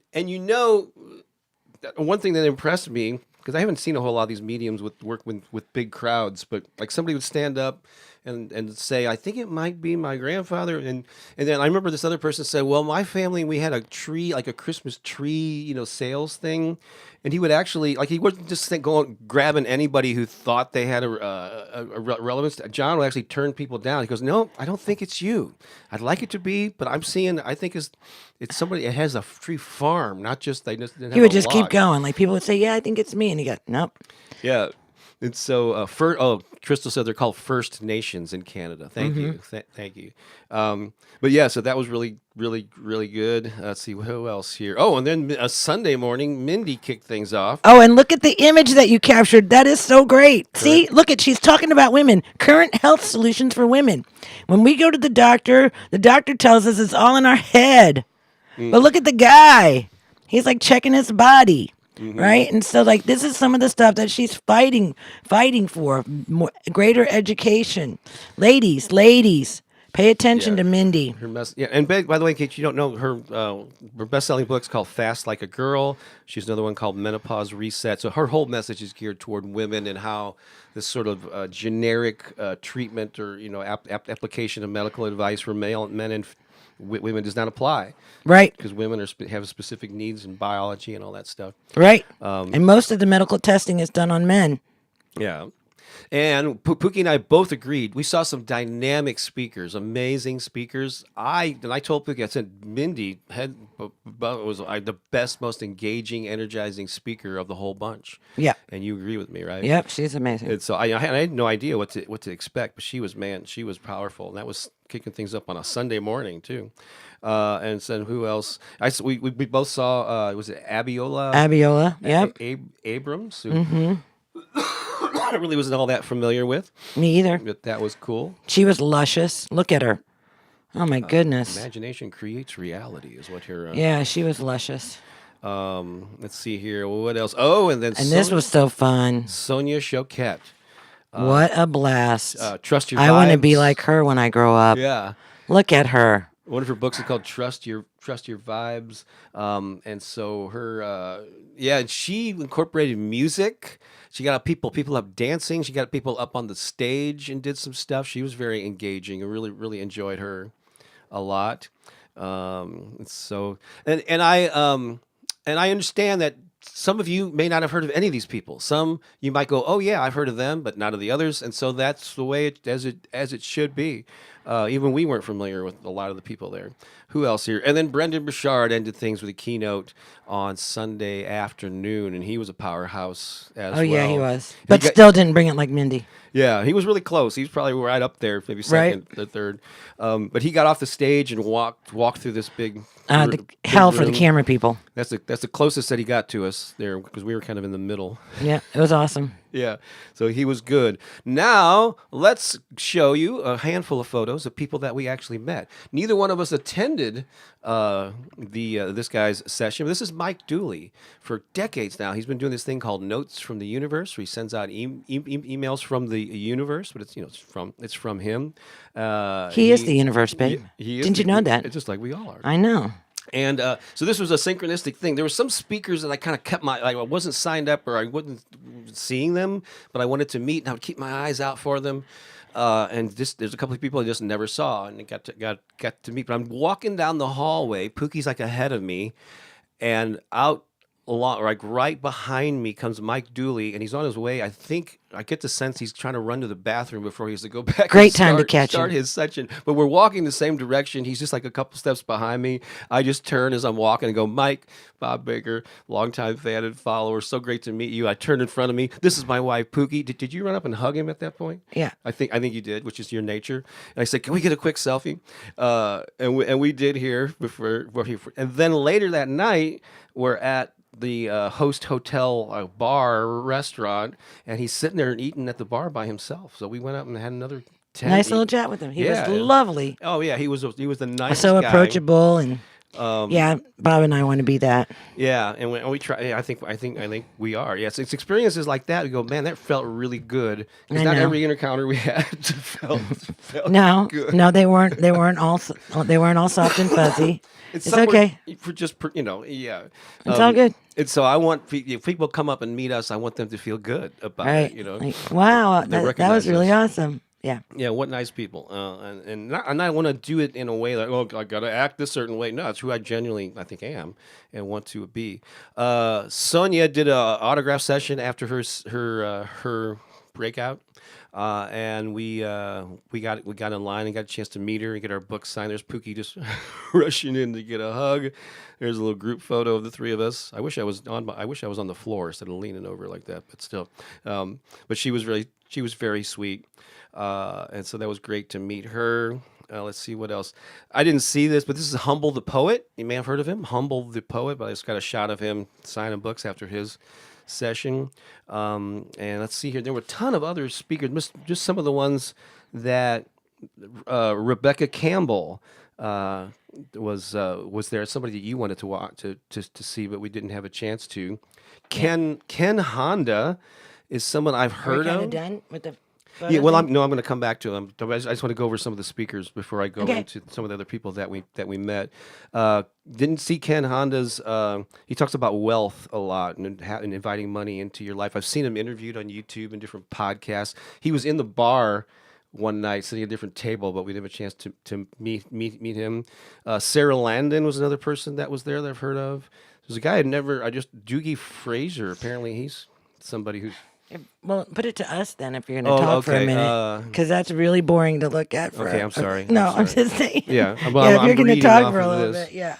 Speaker 1: one thing that impressed me, because I haven't seen a whole lot of these mediums work with big crowds, but like somebody would stand up and say, I think it might be my grandfather, and then I remember this other person said, well, my family, we had a tree, like a Christmas tree, sales thing, and he would actually, like, he wasn't just going grabbing anybody who thought they had a relevance. John would actually turn people down. He goes, no, I don't think it's you. I'd like it to be, but I think it's somebody that has a tree farm, not just they just didn't
Speaker 2: He
Speaker 1: have
Speaker 2: would
Speaker 1: a
Speaker 2: just keep
Speaker 1: lot.
Speaker 2: going. Like people would say, yeah, I think it's me. And he go, nope.
Speaker 1: Yeah. And so, Crystal said they're called First Nations in Canada. Thank you. Thank you. But yeah, so that was really, really, really good. Let's see, who else here? Oh, and then a Sunday morning, Mindy kicked things off.
Speaker 2: Oh, and look at the image that you captured. That is so great. See, look at, she's talking about women, current health solutions for women. When we go to the doctor tells us it's all in our head. But look at the guy. He's like checking his body. Right. And so like this is some of the stuff that she's fighting for more, greater education. Ladies, pay attention to Mindy.
Speaker 1: Her and by the way, in case you don't know, her best-selling book's called Fast Like a Girl. She's another one called Menopause Reset. So her whole message is geared toward women and how this sort of generic treatment or application of medical advice for men and women does not apply.
Speaker 2: Right.
Speaker 1: Because women have specific needs in biology and all that stuff.
Speaker 2: Right. And most of the medical testing is done on men.
Speaker 1: Yeah. And Pookie and I both agreed. We saw some dynamic speakers, amazing speakers. I told Pookie, I said, Mindy was the best, most engaging, energizing speaker of the whole bunch. Yeah. And you agree with me, right?
Speaker 2: Yep, she's amazing.
Speaker 1: And so I had no idea what to expect, but she was powerful. And that was kicking things up on a Sunday morning, too. And so who else? We both saw, was it Abiola?
Speaker 2: Abiola, yep.
Speaker 1: Abrams, who I really wasn't all that familiar with.
Speaker 2: Me either.
Speaker 1: But that was cool.
Speaker 2: She was luscious. Look at her. Oh, my goodness.
Speaker 1: Imagination creates reality is what her...
Speaker 2: yeah, she was luscious.
Speaker 1: Let's see here. What else? Oh, and then...
Speaker 2: And this was so fun.
Speaker 1: Sonia Choquette.
Speaker 2: What a blast.
Speaker 1: Trust Your Vibes.
Speaker 2: I want to be like her when I grow up.
Speaker 1: Yeah.
Speaker 2: Look at her.
Speaker 1: One of her books is called Trust Your Vibes. And so her... and she incorporated music. She got people up dancing. She got people up on the stage and did some stuff. She was very engaging. I really, really enjoyed her a lot. And I understand that some of you may not have heard of any of these people. Some you might go, oh yeah, I've heard of them, but not of the others. And so that's the way as it should be. Even we weren't familiar with a lot of the people there. Who else here? And then Brendan Burchard ended things with a keynote on Sunday afternoon, and he was a powerhouse as well. Oh
Speaker 2: yeah, he was. But still didn't bring it like Mindy.
Speaker 1: Yeah, he was really close. He's probably right up there, maybe second or third. But he got off the stage and walked through this big
Speaker 2: hell
Speaker 1: room.
Speaker 2: For the camera people.
Speaker 1: That's the closest that he got to us there because we were kind of in the middle.
Speaker 2: Yeah, it was awesome.
Speaker 1: Yeah, so he was good. Now, let's show you a handful of photos of people that we actually met. Neither one of us attended this guy's session. This is Mike Dooley. For decades now, he's been doing this thing called Notes from the Universe, where he sends out emails from the universe, but it's from him.
Speaker 2: He is the universe, babe. Didn't you know that?
Speaker 1: It's just like we all are.
Speaker 2: I know.
Speaker 1: And so this was a synchronistic thing. There were some speakers that I kind of kept I wasn't signed up or I wasn't seeing them, but I wanted to meet, and I would keep my eyes out for them. And there's a couple of people I just never saw and got to meet. But I'm walking down the hallway. Pookie's like ahead of me, and out right behind me comes Mike Dooley, and he's on his way. I think I get the sense he's trying to run to the bathroom before he has to go back.
Speaker 2: Great time to catch
Speaker 1: start
Speaker 2: him.
Speaker 1: His section. But we're walking the same direction. He's just like a couple steps behind me. I just turn as I'm walking and go, Mike, Bob Baker, longtime fan and follower. So great to meet you. I turned in front of me. This is my wife, Pookie. Did you run up and hug him at that point?
Speaker 2: Yeah.
Speaker 1: I think you did, which is your nature. And I said, can we get a quick selfie? And we did here before. And then later that night, we're at the host hotel bar restaurant, and he's sitting there and eating at the bar by himself. So we went up and had another 10.
Speaker 2: Nice little chat with him. He was
Speaker 1: Yeah.
Speaker 2: lovely.
Speaker 1: Oh yeah, he was the nicest
Speaker 2: So
Speaker 1: guy.
Speaker 2: approachable and yeah, Bob and I want to be that.
Speaker 1: Yeah, and when we try, I think we are. Yes, it's experiences like that. We go, man, that felt really good. Because
Speaker 2: I
Speaker 1: not
Speaker 2: know.
Speaker 1: every encounter we had felt
Speaker 2: No,
Speaker 1: good.
Speaker 2: no, they weren't all soft and fuzzy. It's
Speaker 1: somewhere
Speaker 2: okay.
Speaker 1: for just yeah.
Speaker 2: It's all good.
Speaker 1: And so I want if people come up and meet us, I want them to feel good about
Speaker 2: Right.
Speaker 1: it. You know,
Speaker 2: Like, wow,
Speaker 1: They
Speaker 2: that was
Speaker 1: recognize
Speaker 2: really
Speaker 1: us.
Speaker 2: awesome. Yeah.
Speaker 1: Yeah, what nice people. And I want to do it in a way like, oh, I got to act this certain way. No, it's who I genuinely, I think, am and want to be. Sonia did a autograph session after her breakout. And we got in line and got a chance to meet her and get our book signed. There's Pooki just rushing in to get a hug. There's a little group photo of the three of us. I wish I was on the floor instead of leaning over like that, but still. But she was very sweet. And so that was great to meet her. Let's see what else. I didn't see this, but this is Humble the Poet. You may have heard of him, Humble the Poet, but I just got a shot of him signing books after his session. And let's see here. There were a ton of other speakers, just some of the ones that Rebecca Campbell was there. Somebody that you wanted to watch to see, but we didn't have a chance to. Ken Honda is someone I've heard
Speaker 2: Are we
Speaker 1: of.
Speaker 2: kind of done with the photo
Speaker 1: Yeah, well,
Speaker 2: thing?
Speaker 1: I'm going to come back to him. I just want to go over some of the speakers before I go
Speaker 2: Okay.
Speaker 1: into some of the other people that we met. Didn't see Ken Honda's. He talks about wealth a lot and inviting money into your life. I've seen him interviewed on YouTube and different podcasts. He was in the bar one night sitting at a different table, but we didn't have a chance to meet him. Sarah Landon was another person that was there that I've heard of. There's a guy Doogie Fraser. Apparently, he's somebody who's.
Speaker 2: Well, put it to us then if you're going to
Speaker 1: Oh,
Speaker 2: talk for a
Speaker 1: okay,
Speaker 2: minute, because that's really boring to look at.
Speaker 1: Okay, I'm sorry.
Speaker 2: No,
Speaker 1: I'm
Speaker 2: I'm
Speaker 1: sorry.
Speaker 2: just saying.
Speaker 1: Yeah,
Speaker 2: Yeah,
Speaker 1: well,
Speaker 2: if
Speaker 1: I'm
Speaker 2: you're going to
Speaker 1: reading
Speaker 2: talk
Speaker 1: off
Speaker 2: for a
Speaker 1: of
Speaker 2: little
Speaker 1: this.
Speaker 2: bit, yeah.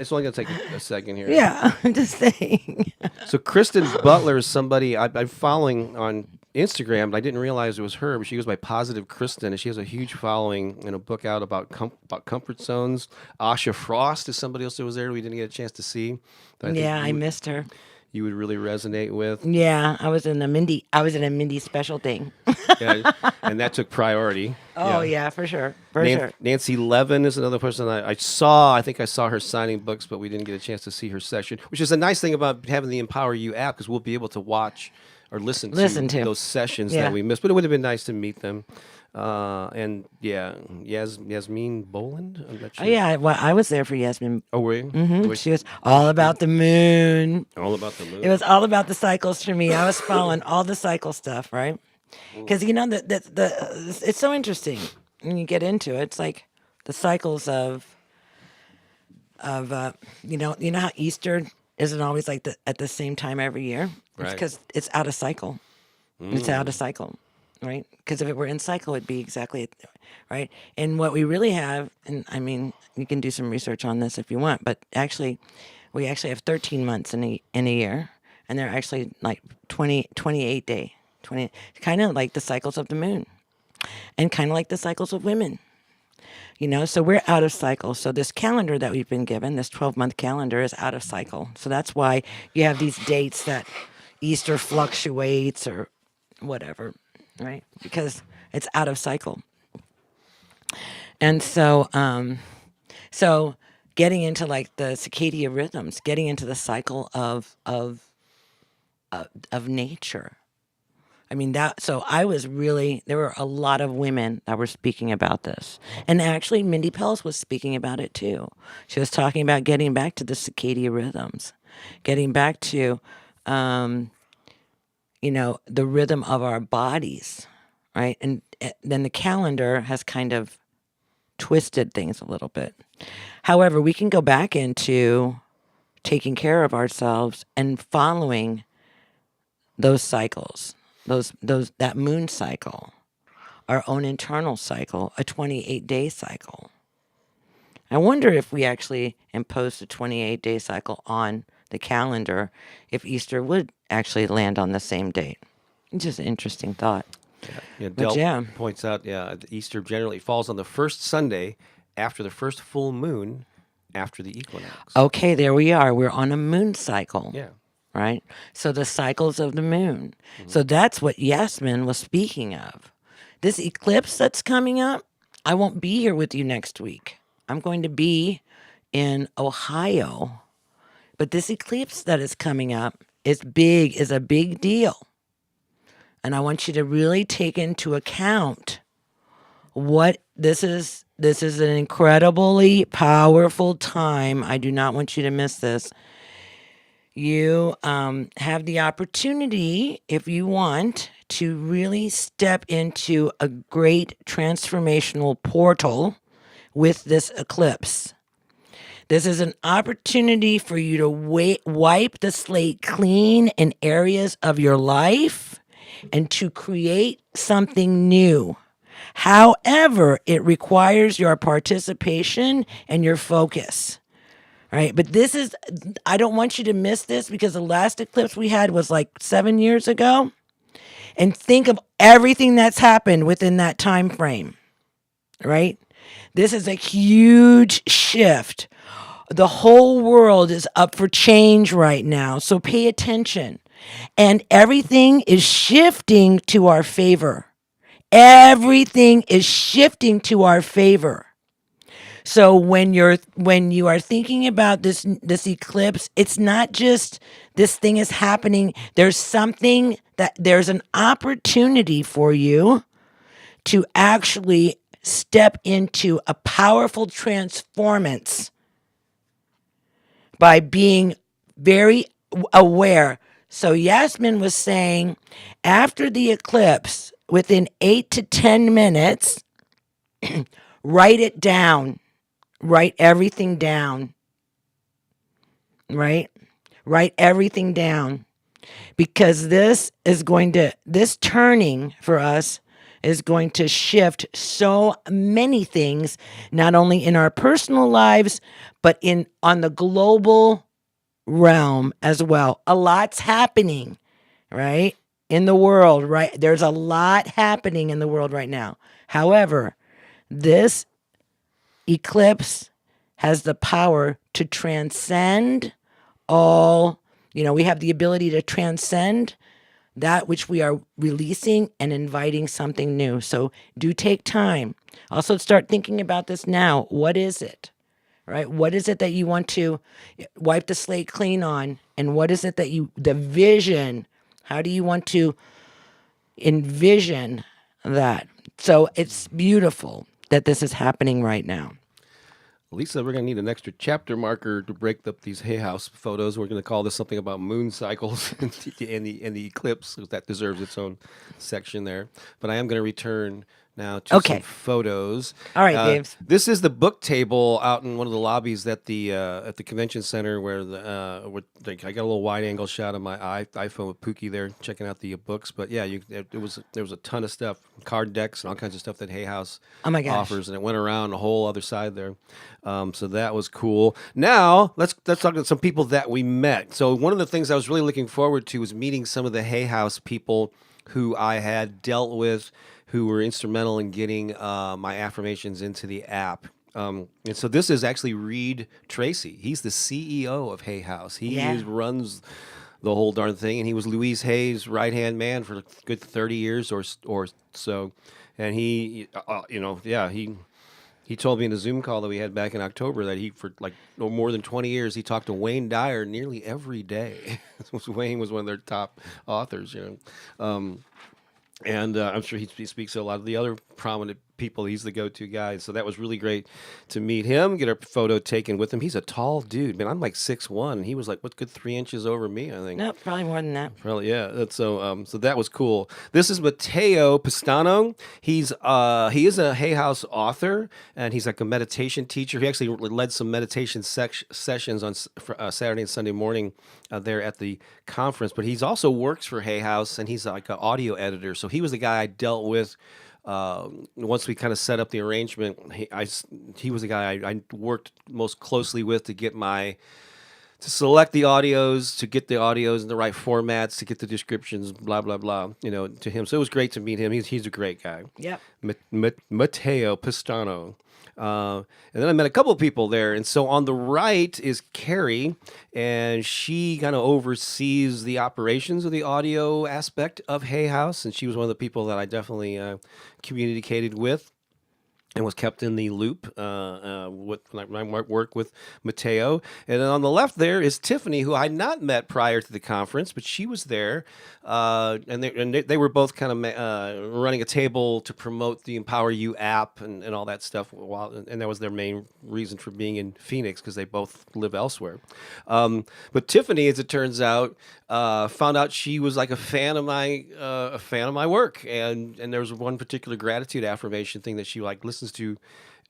Speaker 1: It's only going to take a second here.
Speaker 2: Yeah, I'm just saying.
Speaker 1: So Kristen Butler is somebody I'm following on Instagram, but I didn't realize it was her. But she goes by Positive Kristen, and she has a huge following and a book out about comfort zones. Asha Frost is somebody else that was there we didn't get a chance to see. That I think
Speaker 2: Yeah, I missed her.
Speaker 1: you would really resonate with.
Speaker 2: Yeah, I was in a Mindy special thing.
Speaker 1: Yeah, and that took priority.
Speaker 2: Oh yeah, for sure, for sure.
Speaker 1: Nancy Levin is another person I saw. I think I saw her signing books, but we didn't get a chance to see her session, which is a nice thing about having the Empower You app because we'll be able to watch or listen to those sessions
Speaker 2: Yeah.
Speaker 1: that we missed. But it would have been nice to meet them. And yeah, Yasmin Boland. I'm not
Speaker 2: Oh
Speaker 1: sure.
Speaker 2: yeah, well, I was there for Yasmin.
Speaker 1: Oh, were you?
Speaker 2: Mhm. She was all about the moon.
Speaker 1: All about the moon.
Speaker 2: It was all about the cycles for me. I was following all the cycle stuff, right? Because you know it's so interesting when you get into it. It's like the cycles of you know how Easter isn't always like at the same time every year. It's
Speaker 1: Right.
Speaker 2: because it's out of cycle. It's out of cycle, right? Because if it were in cycle, it'd be exactly right. And what we really have, and I mean, you can do some research on this if you want, but actually, we actually have 13 months in a year, and they're actually like 28 day, kind of like the cycles of the moon, and kind of like the cycles of women. You know, so we're out of cycle. So this calendar that we've been given, this 12-month calendar, is out of cycle. So that's why you have these dates that Easter fluctuates or whatever, right? Because it's out of cycle. And so, so getting into like the circadian rhythms, getting into the cycle of nature. I mean, so I was really, there were a lot of women that were speaking about this. And actually, Mindy Pels was speaking about it too. She was talking about getting back to the circadian rhythms, getting back to, you know, the rhythm of our bodies, right? And then the calendar has kind of twisted things a little bit. However, we can go back into taking care of ourselves and following those cycles. That moon cycle, our own internal cycle, a 28-day cycle. I wonder if we actually imposed a 28-day cycle on the calendar, if Easter would actually land on the same date. It's just an interesting thought.
Speaker 1: Yeah,
Speaker 2: But
Speaker 1: Del
Speaker 2: yeah.
Speaker 1: points out, Easter generally falls on the first Sunday after the first full moon after the equinox.
Speaker 2: Okay, there we are. We're on a moon cycle.
Speaker 1: Yeah.
Speaker 2: Right? So the cycles of the moon. So that's what Yasmin was speaking of. This eclipse that's coming up, I won't be here with you next week. I'm going to be in Ohio. But this eclipse that is coming up is a big deal. And I want you to really take into account what this is. This is an incredibly powerful time. I do not want you to miss this. You have the opportunity, if you want, to really step into a great transformational portal with this eclipse. This is an opportunity for you to wipe the slate clean in areas of your life and to create something new. However, it requires your participation and your focus. Right. But I don't want you to miss this because the last eclipse we had was like 7 years ago. And think of everything that's happened within that time frame. Right. This is a huge shift. The whole world is up for change right now. So pay attention. And everything is shifting to our favor. Everything is shifting to our favor. So when you are thinking about this eclipse, it's not just this thing is happening. There's an opportunity for you to actually step into a powerful transformance by being very aware. So Yasmin was saying after the eclipse, within 8 to 10 minutes, write it down. Write everything down. Right? Write everything down. Because this turning for us is going to shift so many things, not only in our personal lives, but on the global realm as well. A lot's happening, right? In the world, right? There's a lot happening in the world right now. However, this eclipse has the power to transcend all, we have the ability to transcend that which we are releasing and inviting something new. So do take time. Also start thinking about this now. What is it? Right? What is it that you want to wipe the slate clean on? And what is it that the vision, how do you want to envision that? So it's beautiful that this is happening right now.
Speaker 1: Lisa, we're going to need an extra chapter marker to break up these Hay House photos. We're going to call this something about moon cycles and the eclipse. That deserves its own section there. But I am going to return now to some photos.
Speaker 2: All right, Daves.
Speaker 1: This is the book table out in one of the lobbies at the convention center where I got a little wide angle shot of my iPhone with Pooki there checking out the books. But yeah, there was a ton of stuff, card decks and all kinds of stuff that Hay House offers, and it went around the whole other side there. So that was cool. Now let's talk about some people that we met. So one of the things I was really looking forward to was meeting some of the Hay House people who I had dealt with, who were instrumental in getting my affirmations into the app. And so this is actually Reed Tracy. He's the CEO of Hay House. He runs the whole darn thing, and he was Louise Hay's right-hand man for a good 30 years or so. And he told me in a Zoom call that we had back in October that for more than 20 years he talked to Wayne Dyer nearly every day. Wayne was one of their top authors, and I'm sure he speaks to a lot of the other prominent people. He's the go-to guy. So that was really great to meet him, get a photo taken with him. He's a tall dude, man. I'm like 6'1", and he was like, what, good 3 inches over me, I think.
Speaker 2: No, probably more than that.
Speaker 1: Probably, yeah. That's so that was cool. This is Matteo Pistano. He is a Hay House author, and he's like a meditation teacher. He actually led some meditation sessions on Saturday and Sunday morning there at the conference. But he's also works for Hay House, and he's like an audio editor. So he was the guy I dealt with once we kind of set up the arrangement. He was the guy I worked most closely with to get my to select the audios, to get the audios in the right formats, to get the descriptions, blah blah blah. To him. So it was great to meet him. He's a great guy.
Speaker 2: Yep.
Speaker 1: Matteo Pistano. And then I met a couple of people there. And so on the right is Carrie, and she kind of oversees the operations of the audio aspect of Hay House. And she was one of the people that I definitely communicated with and was kept in the loop with my work with Mateo. And then on the left there is Tiffany, who I had not met prior to the conference, but she was there. And they were both kind of running a table to promote the Empower You app and all that stuff. And that was their main reason for being in Phoenix, because they both live elsewhere. But Tiffany, as it turns out, found out she was like a fan of my work, and there was one particular gratitude affirmation thing that she listens to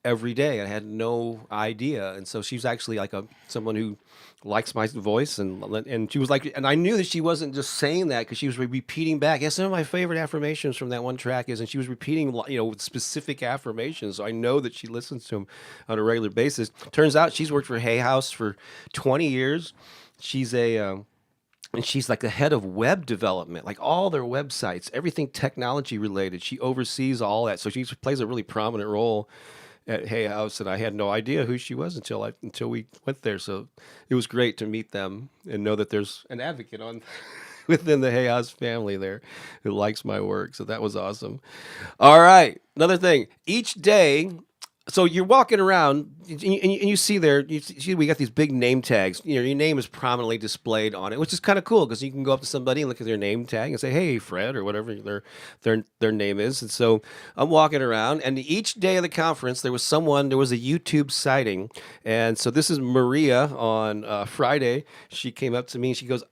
Speaker 1: every day. I had no idea, and so she's actually like someone who likes my voice, and she was like, and I knew that she wasn't just saying that because she was repeating back. Yeah, some of my favorite affirmations from that one track is, and she was repeating specific affirmations. So I know that she listens to them on a regular basis. Turns out she's worked for Hay House for 20 years. She's and she's like the head of web development, like all their websites, everything technology related. She oversees all that. So she plays a really prominent role at Hay House, and I had no idea who she was until we went there. So it was great to meet them and know that there's an advocate within the Hay House family there who likes my work. So that was awesome. All right. Another thing, each day, so you're walking around and you see there, we got these big name tags. Your name is prominently displayed on it, which is kind of cool because you can go up to somebody and look at their name tag and say, "Hey, Fred," or whatever their name is. And so I'm walking around, and each day of the conference there was a YouTube sighting. And so this is Maria on Friday. She came up to me and she goes,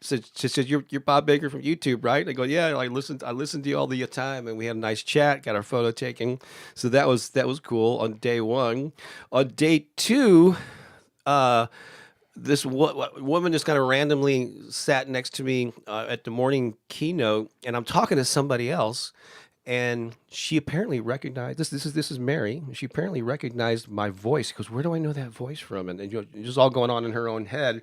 Speaker 1: she said, "You're Bob Baker from YouTube, right?" I go, "Yeah." I listened to you all the time, and we had a nice chat, got our photo taken. So that was cool on day one. On day two, this woman just kind of randomly sat next to me at the morning keynote, and I'm talking to somebody else, and she apparently recognized this is Mary. She apparently recognized my voice. She goes, "Where do I know that voice from?" And just all going on in her own head.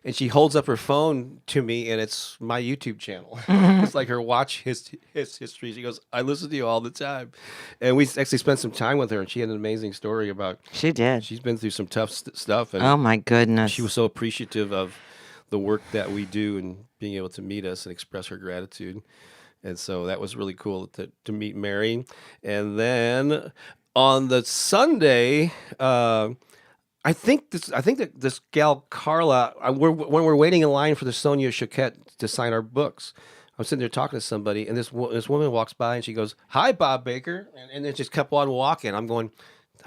Speaker 1: And she holds up her phone to me, and it's my YouTube channel. It's like her watch history. She goes, "I listen to you all the time." And we actually spent some time with her, and she had an amazing story about.
Speaker 2: She did.
Speaker 1: She's been through some tough stuff. And
Speaker 2: oh my goodness.
Speaker 1: she was so appreciative of the work that we do and being able to meet us and express her gratitude. And so that was really cool to meet Mary. And then on the Sunday, I think that this gal Carla, when we're waiting in line for the Sonia Choquette to sign our books, I'm sitting there talking to somebody, and this woman walks by and she goes, "Hi, Bob Baker," and it just kept on walking. I'm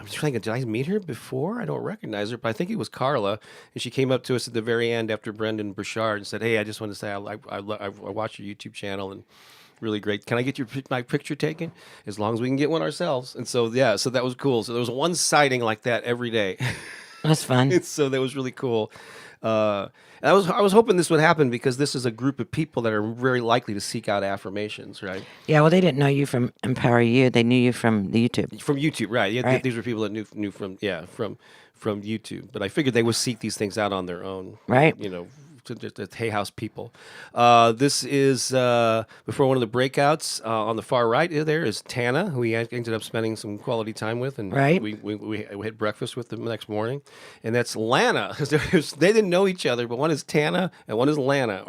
Speaker 1: just thinking, did I meet her before? I don't recognize her, but I think it was Carla, and she came up to us at the very end after Brendan Burchard and said, "Hey, I just want to say I watched your YouTube channel and." Really great. Can I get my picture taken? As long as we can get one ourselves. And so, yeah, so that was cool. So there was one sighting like that every day.
Speaker 2: That's fun.
Speaker 1: So that was really cool. And I was hoping this would happen because this is a group of people that are very likely to seek out affirmations, right?
Speaker 2: Yeah, well, they didn't know you from Empower You. They knew you from the YouTube.
Speaker 1: From YouTube, right? Yeah,
Speaker 2: right.
Speaker 1: These were people that knew from YouTube. But I figured they would seek these things out on their own,
Speaker 2: right?
Speaker 1: To the Hay House people. This is before one of the breakouts. On the far right there is Tana, who we ended up spending some quality time with, and
Speaker 2: right.
Speaker 1: we had breakfast with them the next morning. And that's Lana. They didn't know each other, but one is Tana and one is Lana,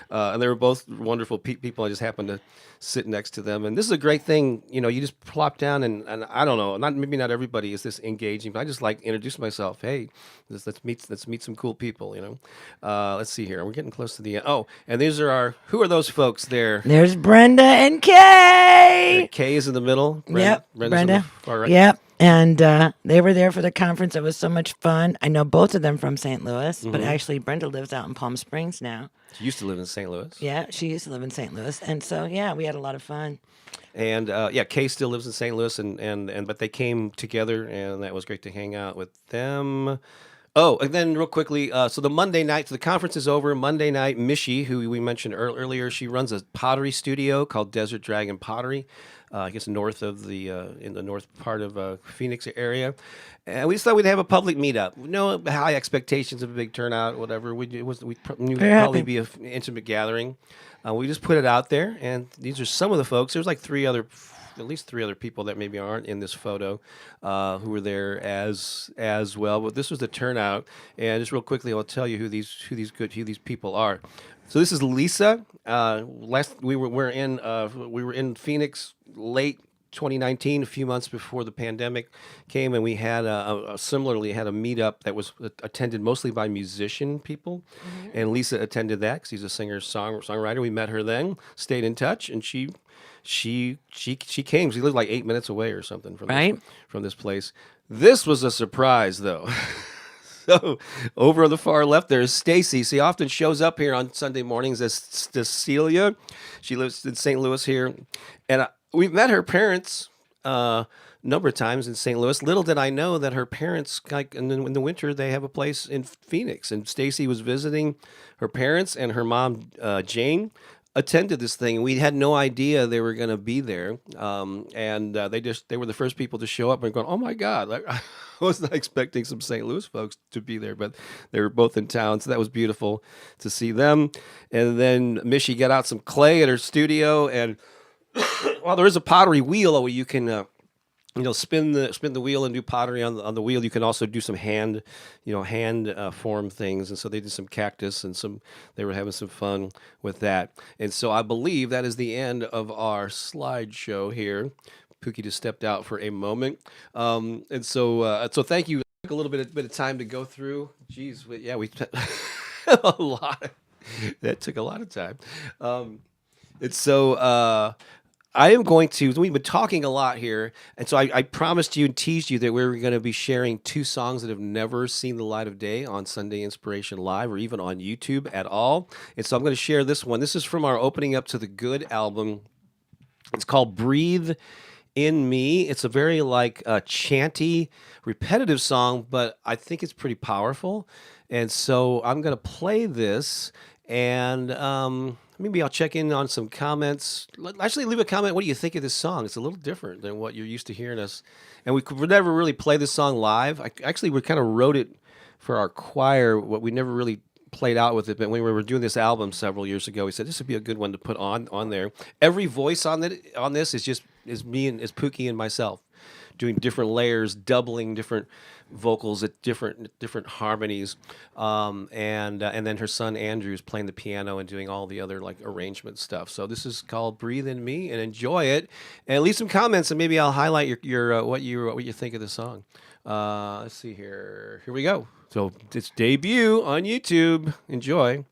Speaker 1: and they were both wonderful people. I just happened to sit next to them, and this is a great thing. You just plop down, and I don't know, maybe not everybody is this engaging, but I just like introduce myself. Hey, let's meet some cool people. Let's see here. We're getting close to the end. Oh, and who are those folks there?
Speaker 2: There's Brenda and Kay.
Speaker 1: Kay is in the middle.
Speaker 2: Yep, Brenda.
Speaker 1: Far right.
Speaker 2: Yep. And they were there for the conference. It was so much fun. I know both of them from St. Louis, but actually Brenda lives out in Palm Springs now.
Speaker 1: She used to live in St. Louis.
Speaker 2: Yeah, she used to live in St. Louis. And so, yeah, we had a lot of fun.
Speaker 1: And Kay still lives in St. Louis, but they came together, and that was great to hang out with them. Oh, and then real quickly, so the Monday night, so the conference is over. Monday night, Mishi, who we mentioned earlier, she runs a pottery studio called Desert Dragon Pottery. I guess north of the in the north part of Phoenix area, and we just thought we'd have a public meetup. No high expectations of a big turnout, whatever. We knew
Speaker 2: Very
Speaker 1: it'd probably
Speaker 2: happy.
Speaker 1: be an intimate gathering. We just put it out there, and these are some of the folks. There's like at least three other people that maybe aren't in this photo who were there as well. But this was the turnout, and just real quickly, I'll tell you who these people are. So this is Lisa. We were in Phoenix late 2019, a few months before the pandemic came, and we had similarly had a meetup that was attended mostly by musician people, and Lisa attended that because he's a songwriter. We met her then, stayed in touch, and she came. She lived like 8 minutes away or something
Speaker 2: Right.
Speaker 1: from this place. This was a surprise, though. So over on the far left, there is Stacy. She often shows up here on Sunday mornings as Cecilia. She lives in St. Louis here, and we've met her parents a number of times in St. Louis. Little did I know that her parents, like in the winter, they have a place in Phoenix, and Stacy was visiting her parents, and her mom, Jane, attended this thing. We had no idea they were going to be there, and they were the first people to show up and going, "Oh my God!" Like, I was not expecting some St. Louis folks to be there, but they were both in town, so that was beautiful to see them. And then Mishi got out some clay at her studio, and well, there is a pottery wheel where you can. Spin the wheel and do pottery on the wheel. You can also do some hand form things, and so they did some cactus and they were having some fun with that. And so I believe that is the end of our slideshow here. Pooki just stepped out for a moment, and so thank you. It took a little bit of time to go through. Geez, we a lot. That took a lot of time, and so. I am going to, we've been talking a lot here, and so I promised you and teased you that we were going to be sharing 2 songs that have never seen the light of day on Sunday Inspiration Live or even on YouTube at all. And so I'm going to share this one. This is from our Opening Up to the Good album. It's called Breathe in Me. It's a very chanty, repetitive song, but I think it's pretty powerful. And so I'm going to play this, and maybe I'll check in on some comments. Actually, leave a comment. What do you think of this song? It's a little different than what you're used to hearing us. And we could never really play this song live. We kind of wrote it for our choir. What we never really played out with it. But when we were doing this album several years ago, we said this would be a good one to put on there. Every voice on this is me and is Pooki and myself doing different layers, doubling different vocals at different harmonies, and then her son Andrew's playing the piano and doing all the other arrangement stuff. So this is called "Breathe in Me," and enjoy it. And leave some comments, and maybe I'll highlight your what you think of the song. Let's see here. Here we go. So it's debut on YouTube. Enjoy.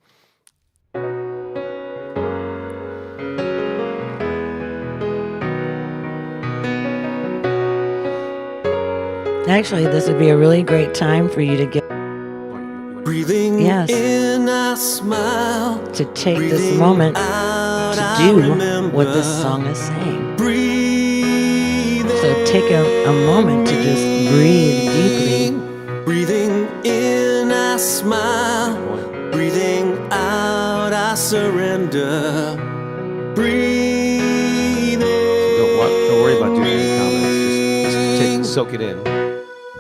Speaker 2: Actually, this would be a really great time for you to get
Speaker 3: Breathing
Speaker 2: Yes.
Speaker 3: in, I smile.
Speaker 2: to take this
Speaker 3: Breathing
Speaker 2: moment
Speaker 3: out,
Speaker 2: to
Speaker 3: I
Speaker 2: do
Speaker 3: remember.
Speaker 2: what this song is saying.
Speaker 3: Breathing.
Speaker 2: So take a moment to just breathe deeply.
Speaker 3: Breathing in, I smile. Breathing out, I surrender. Breathing.
Speaker 1: Don't worry about doing any comments. Just soak it in.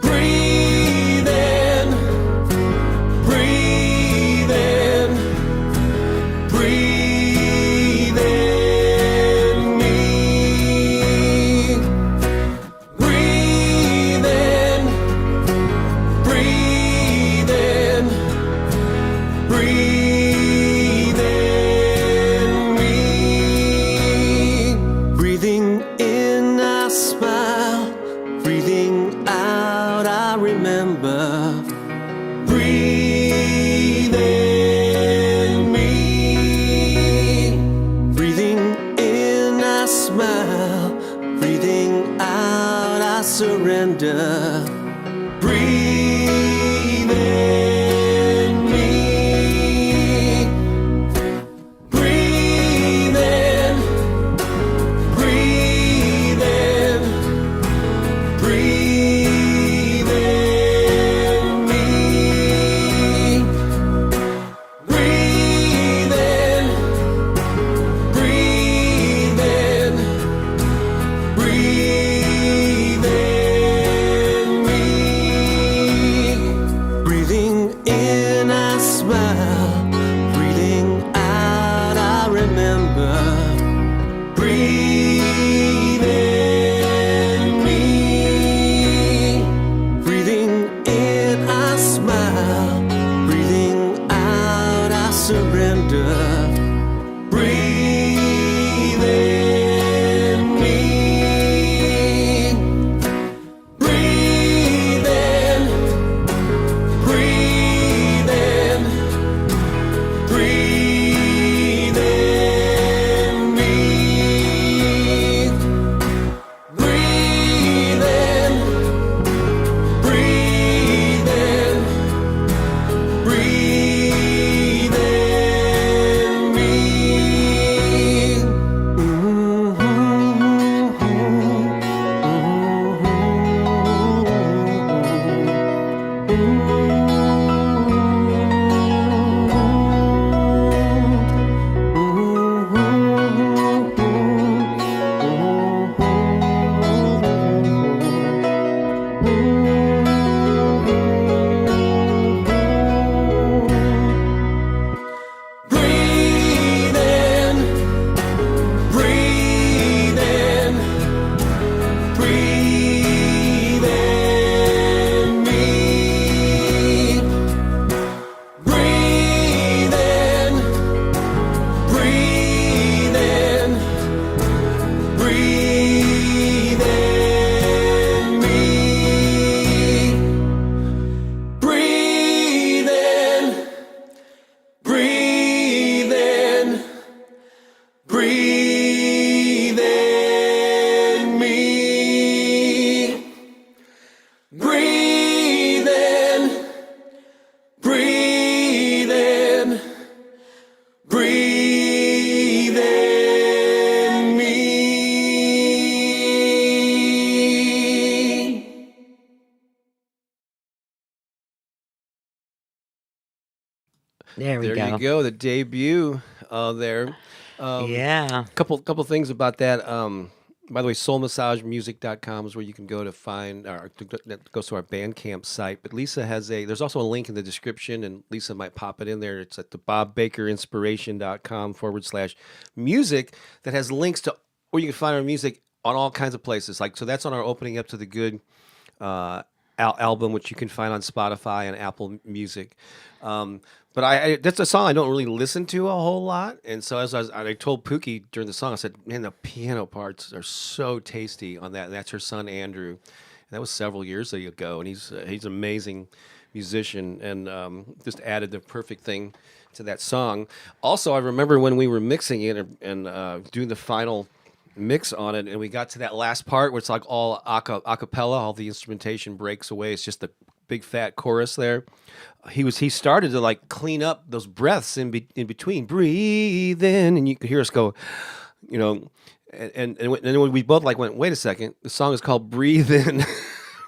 Speaker 3: Breathe in. Breathe in. Breathe in me. Breathe in. Breathe in. Breathe in me. Breathing in, I smile. Breathing out, I remember. Breathe in me. Breathing in, I smile. Breathing out, I surrender. Breathe in me. Breathe in. Breathe in. Breathe in me. Breathe in me. Breathe in. Breathe in. Breathe in me. Breathe in. Breathe in. Breathe in me. Breathe in. Breathe in. Breathe in me.
Speaker 2: There we
Speaker 1: There
Speaker 2: go.
Speaker 1: you go, the debut there.
Speaker 2: Yeah.
Speaker 1: Couple things about that. By the way, soulmassagemusic.com is where you can go to find that goes to our Bandcamp site. But Lisa there's also a link in the description, and Lisa might pop it in there. It's at the bobbakerinspiration.com/music that has links to where you can find our music on all kinds of places. So that's on our Opening Up to the Good album, which you can find on Spotify and Apple Music. But I that's a song I don't really listen to a whole lot, and so I told Pooki during the song, I said, "Man, the piano parts are so tasty on that." And that's her son Andrew. And that was several years ago, and he's an amazing musician, and just added the perfect thing to that song. Also, I remember when we were mixing it and doing the final mix on it, and we got to that last part where it's like all a cappella, all the instrumentation breaks away. It's just the big fat chorus there. He started to like clean up those breaths in between. Breathe in, and you could hear us go, you know, and then we both like went, wait a second, the song is called Breathe In.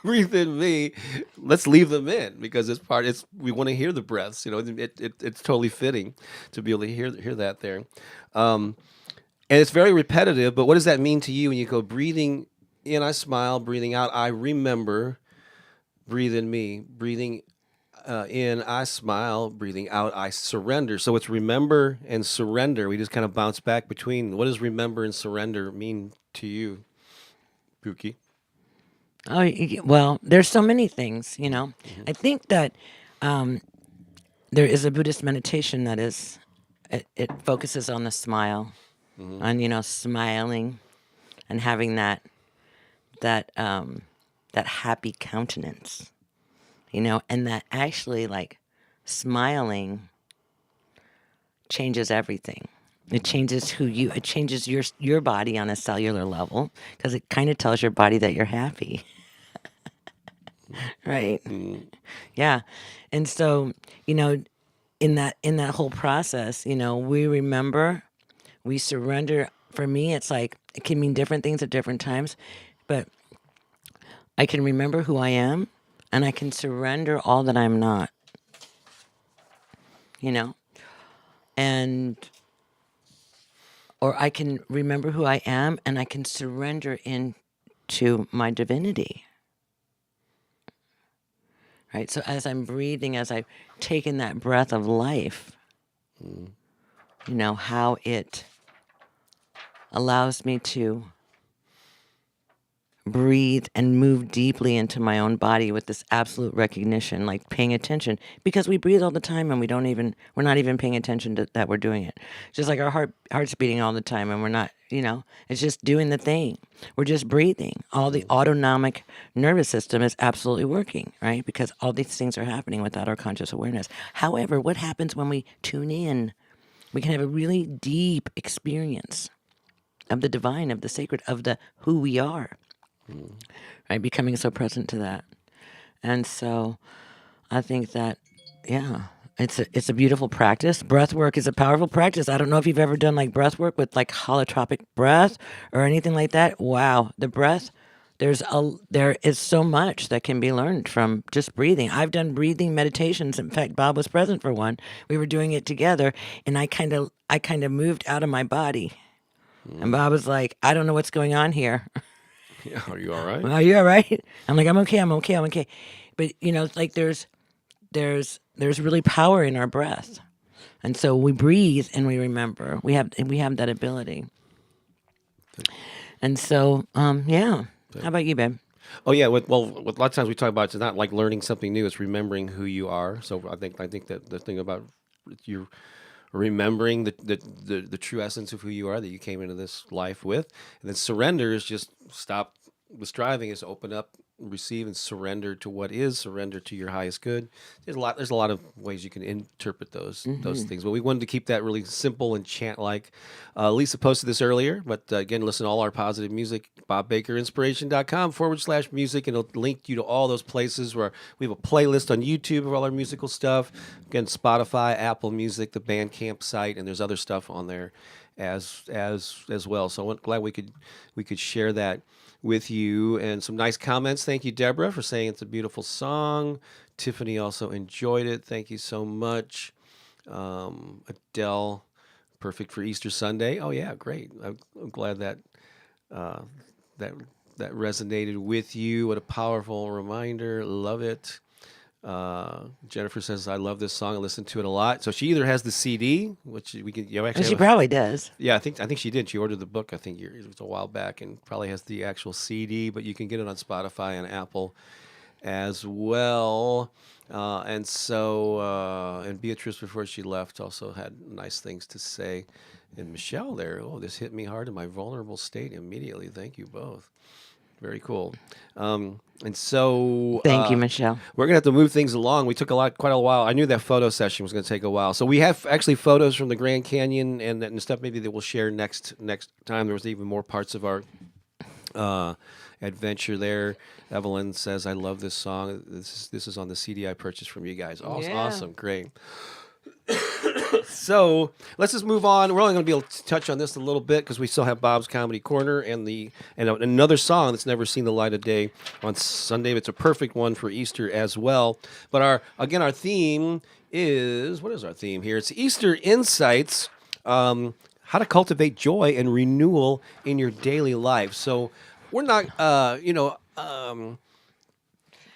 Speaker 1: Breathe in me. Let's leave them in because we want to hear the breaths. It's totally fitting to be able to hear that there. And it's very repetitive, but what does that mean to you when you go breathing in, I smile, breathing out, I remember, breathe in me, breathing in, I smile, breathing out, I surrender. So it's remember and surrender. We just kind of bounce back between. What does remember and surrender mean to you, Pooki?
Speaker 2: Oh, well, there's so many things, I think that there is a Buddhist meditation that it focuses on the smile, on, smiling and having that happy countenance, and that actually like smiling changes everything. It changes it changes your body on a cellular level because it kind of tells your body that you're happy. Right? Yeah. And so, in that whole process, we remember, we surrender. For me, it's like it can mean different things at different times, but I can remember who I am and I can surrender all that I'm not. And or I can remember who I am and I can surrender into my divinity. Right? So as I'm breathing, as I've taken that breath of life, how it allows me to breathe and move deeply into my own body with this absolute recognition, like paying attention, because we breathe all the time and we're not even paying attention to that we're doing it. Just like our heart's beating all the time and we're not, it's just doing the thing. We're just breathing. All the autonomic nervous system is absolutely working, right? Because all these things are happening without our conscious awareness. However, what happens when we tune in? We can have a really deep experience of the divine, of the sacred, of the who we are. Right, becoming so present to that. And so I think that, yeah, it's a beautiful practice. Breath work is a powerful practice. I don't know if you've ever done like breath work with like holotropic breath or anything like that. Wow, the breath, there is so much that can be learned from just breathing. I've done breathing meditations. In fact, Bob was present for one. We were doing it together, and I kind of moved out of my body. And Bob was like, I don't know what's going on here.
Speaker 1: Yeah, are you all right?
Speaker 2: Are you all right? I'm like, I'm okay. But it's like there's really power in our breath, and so we breathe and we remember. We have that ability, and so yeah. How about you, babe?
Speaker 1: Oh yeah, with a lot of times we talk about it's not like learning something new; it's remembering who you are. So I think that the thing about you remembering the true essence of who you are that you came into this life with, and then surrender is just stop the striving, is open up, receive, and surrender to what is, surrender to your highest good. There's a lot of ways you can interpret those things, but we wanted to keep that really simple and chant like. Lisa posted this earlier, but again, listen to all our positive music, bobbakerinspiration.com/music, and it'll link you to all those places where we have a playlist on YouTube of all our musical stuff. Again, Spotify, Apple Music, the Bandcamp site, and there's other stuff on there as well. So I'm glad we could share that with you, and some nice comments. Thank you, Deborah, for saying it's a beautiful song. Tiffany also enjoyed it. Thank you so much. Adele, perfect for Easter Sunday. Oh yeah, great. I'm glad that uh, that resonated with you. What a powerful reminder. Love it. Jennifer says, I love this song. I listen to it a lot. So she either has the CD, which we can, actually,
Speaker 2: She probably does.
Speaker 1: yeah, I think she did. She ordered the book, I think it was a while back, and probably has the actual CD, but you can get it on Spotify and Apple as well. And Beatrice, before she left, also had nice things to say. And Michelle there, oh, this hit me hard in my vulnerable state immediately. Thank you both. Very cool. And so
Speaker 2: Thank you, Michelle.
Speaker 1: we're gonna have to move things along. We took quite a while. I knew that photo session was gonna take a while. So we have actually photos from the Grand Canyon and stuff maybe that we'll share next time. There was even more parts of our adventure there. Evelyn says, "I love this song. This is on the CD I purchased from you guys. Awesome,
Speaker 2: Yeah.
Speaker 1: awesome, great." So let's just move on. We're only going to be able to touch on this a little bit because we still have Bob's Comedy Corner and another song that's never seen the light of day on Sunday. It's a perfect one for Easter as well. But our theme is, what is our theme here? It's Easter Insights, how to cultivate joy and renewal in your daily life. So we're not,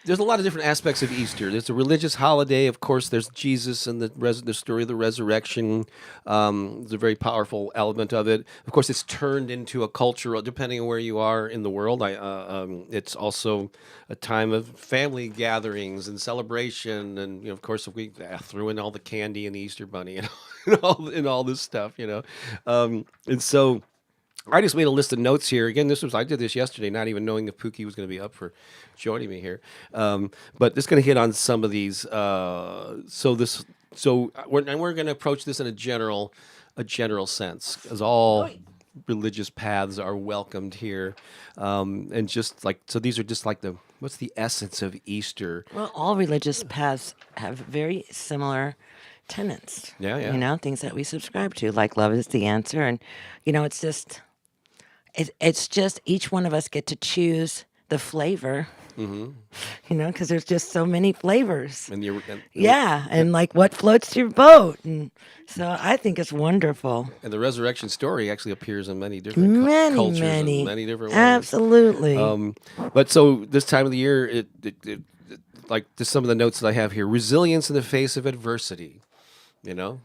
Speaker 1: there's a lot of different aspects of Easter. There's a religious holiday, of course. There's Jesus and the story of the resurrection. It's a very powerful element of it. Of course, it's turned into a cultural, depending on where you are in the world. It's also a time of family gatherings and celebration, and of course, if we threw in all the candy and the Easter bunny and all this stuff, and so. I just made a list of notes here. Again, I did this yesterday, not even knowing if Pooki was going to be up for joining me here. But just going to hit on some of these. We're going to approach this in a general sense, because all religious paths are welcomed here, and just like so, these are just like what's the essence of Easter?
Speaker 2: Well, all religious paths have very similar tenets.
Speaker 1: Yeah.
Speaker 2: Things that we subscribe to, like love is the answer, and it's just. It's just each one of us get to choose the flavor, because there's just so many flavors. And like what floats your boat. And so I think it's wonderful.
Speaker 1: And the resurrection story actually appears in many different cultures
Speaker 2: many.
Speaker 1: in many different ways.
Speaker 2: Absolutely.
Speaker 1: But so this time of the year, it like just some of the notes that I have here: resilience in the face of adversity.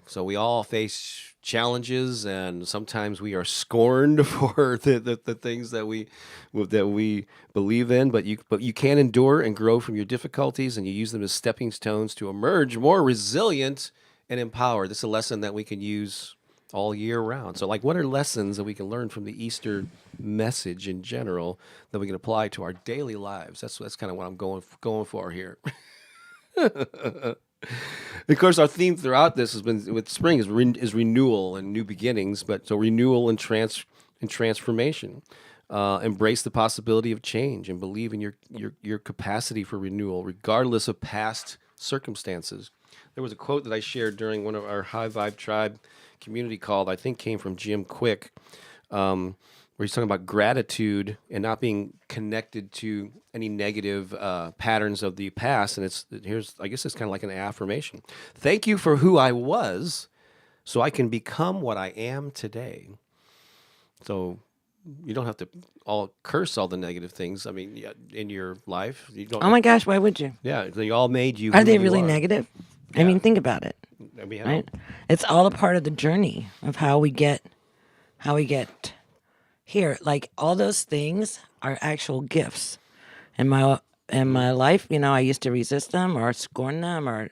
Speaker 1: So we all face challenges, and sometimes we are scorned for the things that we believe in. But you can endure and grow from your difficulties, and you use them as stepping stones to emerge more resilient and empowered. This is a lesson that we can use all year round. So, like, what are lessons that we can learn from the Easter message in general that we can apply to our daily lives? That's kind of what I'm going for here. Of course, our theme throughout this has been with spring is renewal and new beginnings. But so renewal and transformation. Embrace the possibility of change and believe in your capacity for renewal, regardless of past circumstances. There was a quote that I shared during one of our High Vibe Tribe community call. I think came from Jim Quick, where he's talking about gratitude and not being connected to any negative patterns of the past. And I guess it's kind of like an affirmation. Thank you for who I was, so I can become what I am today. So you don't have to all curse all the negative things. I mean, in your life, you don't.
Speaker 2: Oh my gosh, why would you?
Speaker 1: Yeah, they all made you.
Speaker 2: Are
Speaker 1: who
Speaker 2: they
Speaker 1: you
Speaker 2: really
Speaker 1: are.
Speaker 2: negative?
Speaker 1: Yeah.
Speaker 2: I mean, think about it.
Speaker 1: Right?
Speaker 2: It's all a part of the journey of how we get here, like all those things are actual gifts in my life. I used to resist them or scorn them, or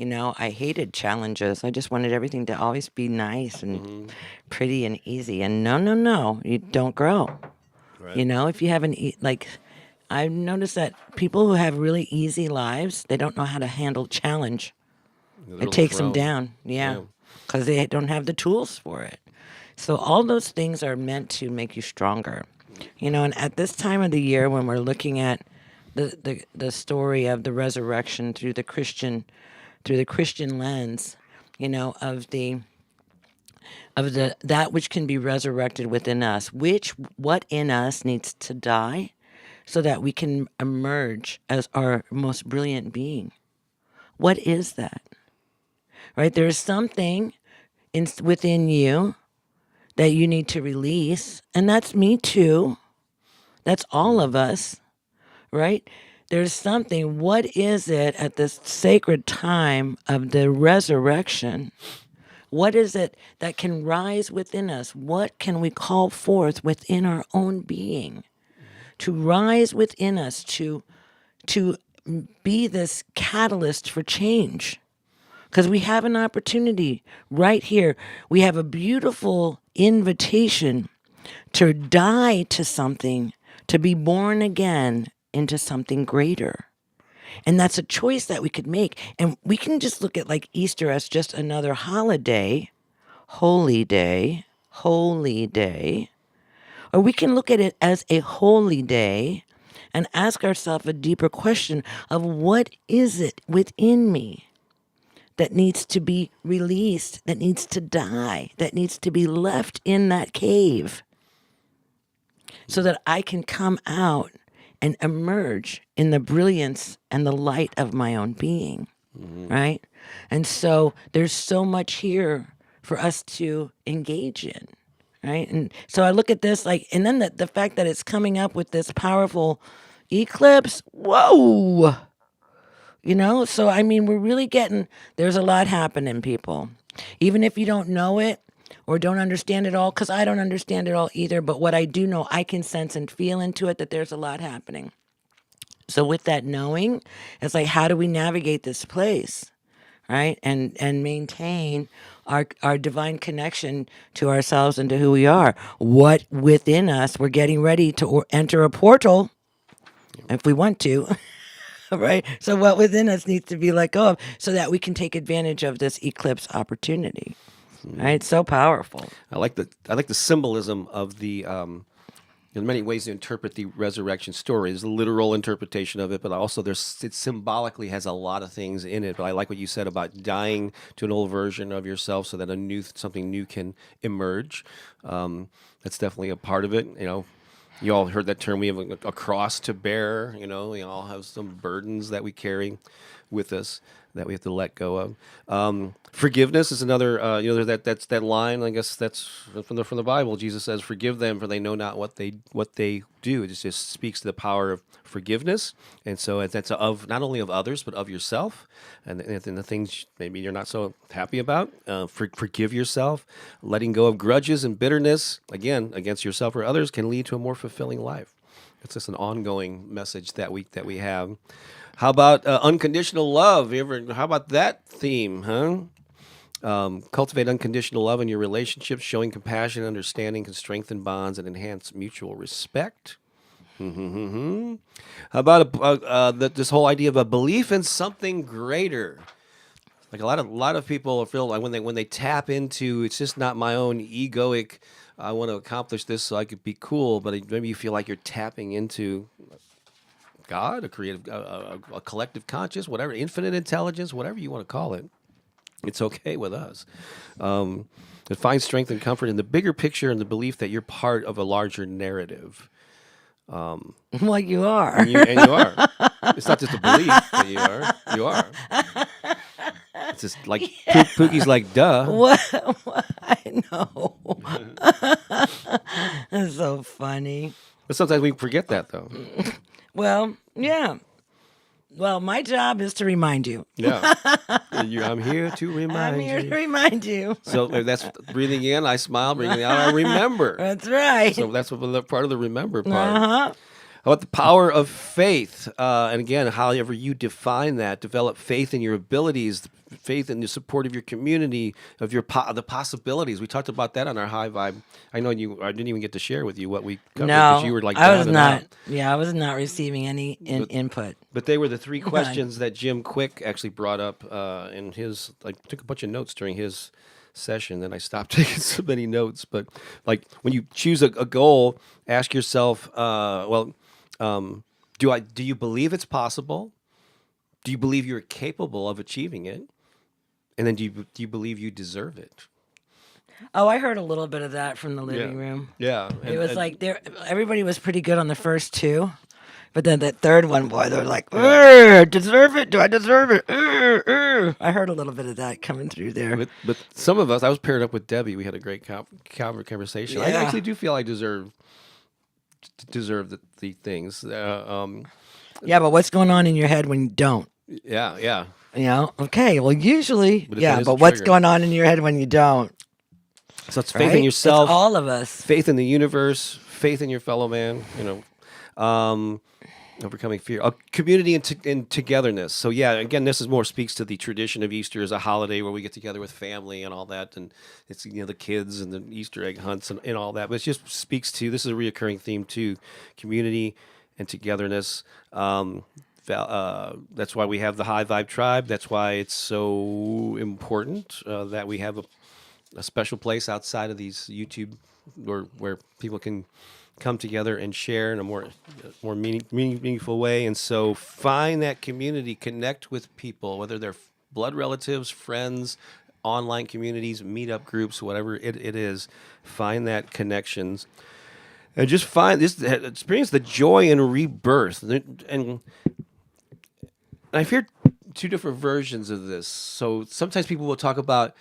Speaker 2: I hated challenges. I just wanted everything to always be nice and pretty and easy. And no, you don't grow.
Speaker 1: Right.
Speaker 2: If you have like, I've noticed that people who have really easy lives, they don't know how to handle challenge.
Speaker 1: They're
Speaker 2: It takes them
Speaker 1: overthrown.
Speaker 2: down, yeah, because they don't have the tools for it. So all those things are meant to make you stronger, And at this time of the year, when we're looking at the story of the resurrection through the Christian lens, of the that which can be resurrected within us, what in us needs to die, so that we can emerge as our most brilliant being. What is that? Right? There's something within you that you need to release, and that's me too. That's all of us, right? There's something. What is it at this sacred time of the resurrection? What is it that can rise within us? What can we call forth within our own being to rise within us, to be this catalyst for change? Because we have an opportunity right here. We have a beautiful invitation to die to something, to be born again into something greater. And that's a choice that we could make. And we can just look at like Easter as just another holiday, holy day, or we can look at it as a holy day and ask ourselves a deeper question of what is it within me that needs to be released, that needs to die, that needs to be left in that cave, so that I can come out and emerge in the brilliance and the light of my own being, right? And so there's so much here for us to engage in, right? And so I look at this and then the fact that it's coming up with this powerful eclipse, whoa! So I mean, we're really there's a lot happening, people. Even if you don't know it or don't understand it all, because I don't understand it all either, but what I do know, I can sense and feel into it that there's a lot happening. So with that knowing, it's like, how do we navigate this place, right? And maintain our divine connection to ourselves and to who we are. What within us, we're getting ready to enter a portal if we want to. Right? So what within us needs to be let go of so that we can take advantage of this eclipse opportunity. Right? So powerful.
Speaker 1: I like the symbolism of the in many ways to interpret the resurrection story. There's a literal interpretation of it, but also it symbolically has a lot of things in it. But I like what you said about dying to an old version of yourself so that something new can emerge. That's definitely a part of it. You all heard that term. We have a cross to bear. We all have some burdens that we carry with us that we have to let go of. Forgiveness is another. That's that line. I guess that's from the Bible. Jesus says, "Forgive them, for they know not what they do." It just speaks to the power of forgiveness, and so that's of not only of others but of yourself, and the things maybe you're not so happy about. Forgive yourself. Letting go of grudges and bitterness, again, against yourself or others, can lead to a more fulfilling life. It's just an ongoing message that we have. How about unconditional love? How about that theme, huh? Cultivate unconditional love in your relationships. Showing compassion and understanding can strengthen bonds and enhance mutual respect. How about this whole idea of a belief in something greater? Like a lot of people feel like when they tap into, it's just not my own egoic, I want to accomplish this so I could be cool, but maybe you feel like you're tapping into God, a creative, a collective conscious, whatever, infinite intelligence, whatever you want to call it. It's okay with us. To find strength and comfort in the bigger picture and the belief that you're part of a larger narrative.
Speaker 2: Well, you are.
Speaker 1: And you are. It's not just a belief that you are. You are. It's just like Pookie's like, duh.
Speaker 2: What? I know. That's so funny.
Speaker 1: But sometimes we forget that, though.
Speaker 2: Well, yeah. Well, my job is to remind you.
Speaker 1: Yeah. I'm here to remind
Speaker 2: I'm here
Speaker 1: you.
Speaker 2: to remind you.
Speaker 1: So that's breathing in, I smile, breathing out, I remember.
Speaker 2: That's right.
Speaker 1: So that's what part of the remember part.
Speaker 2: Uh-huh.
Speaker 1: How about the power of faith? And again, however you define that, develop faith in your abilities, faith in the support of your community, of your the possibilities. We talked about that on our high vibe. I know I didn't even get to share with you what we covered because
Speaker 2: No,
Speaker 1: you were like
Speaker 2: I
Speaker 1: down
Speaker 2: was
Speaker 1: and
Speaker 2: not.
Speaker 1: out.
Speaker 2: Yeah, I was not receiving any input.
Speaker 1: But they were the three questions that Jim Quick actually brought up in his. I took a bunch of notes during his session, then I stopped taking so many notes. But like when you choose a goal, ask yourself, do you believe it's possible? Do you believe you're capable of achieving it? And then do you believe you deserve it?
Speaker 2: Oh, I heard a little bit of that from the living room.
Speaker 1: Yeah.
Speaker 2: It was like everybody was pretty good on the first two, but then that third one, boy, they're like, deserve it? Do I deserve it? I heard a little bit of that coming through there.
Speaker 1: But some of us, I was paired up with Debbie. We had a great conversation. I
Speaker 2: Yeah.
Speaker 1: actually do feel I deserve the things.
Speaker 2: Yeah, but what's going on in your head when you don't?
Speaker 1: Yeah.
Speaker 2: You know? Okay, well, usually,
Speaker 1: But if that is
Speaker 2: but
Speaker 1: a
Speaker 2: what's
Speaker 1: trigger.
Speaker 2: going on in your head when you don't?
Speaker 1: So it's faith
Speaker 2: Right?
Speaker 1: in yourself,
Speaker 2: It's all of us.
Speaker 1: faith in the universe, faith in your fellow man. Overcoming fear, community and togetherness. So yeah, again, this is more speaks to the tradition of Easter as a holiday where we get together with family and all that, and it's the kids and the Easter egg hunts and all that. But it just speaks to this is a reoccurring theme too, community and togetherness. That's why we have the High Vibe Tribe. That's why it's so important that we have a special place outside of these YouTube where people can come together and share in a more meaningful way. And so find that community, connect with people, whether they're blood relatives, friends, online communities, meetup groups, whatever it is. Find that connections. And just experience the joy and rebirth. And I've heard two different versions of this. So sometimes people will talk about,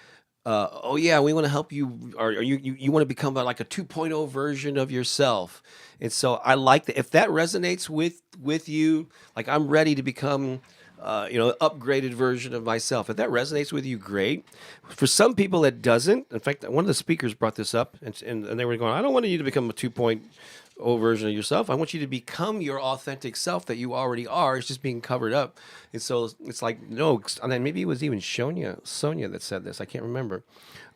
Speaker 1: we want to help you, or you want to become like a 2.0 version of yourself. And so I like that. If that resonates with you, like I'm ready to become, an upgraded version of myself. If that resonates with you, great. For some people, it doesn't. In fact, one of the speakers brought this up, and they were going, I don't want you to become a 2.0 version of yourself. I want you to become your authentic self that you already are. It's just being covered up. And so it's like, no, and then maybe it was even Sonia that said this. I can't remember.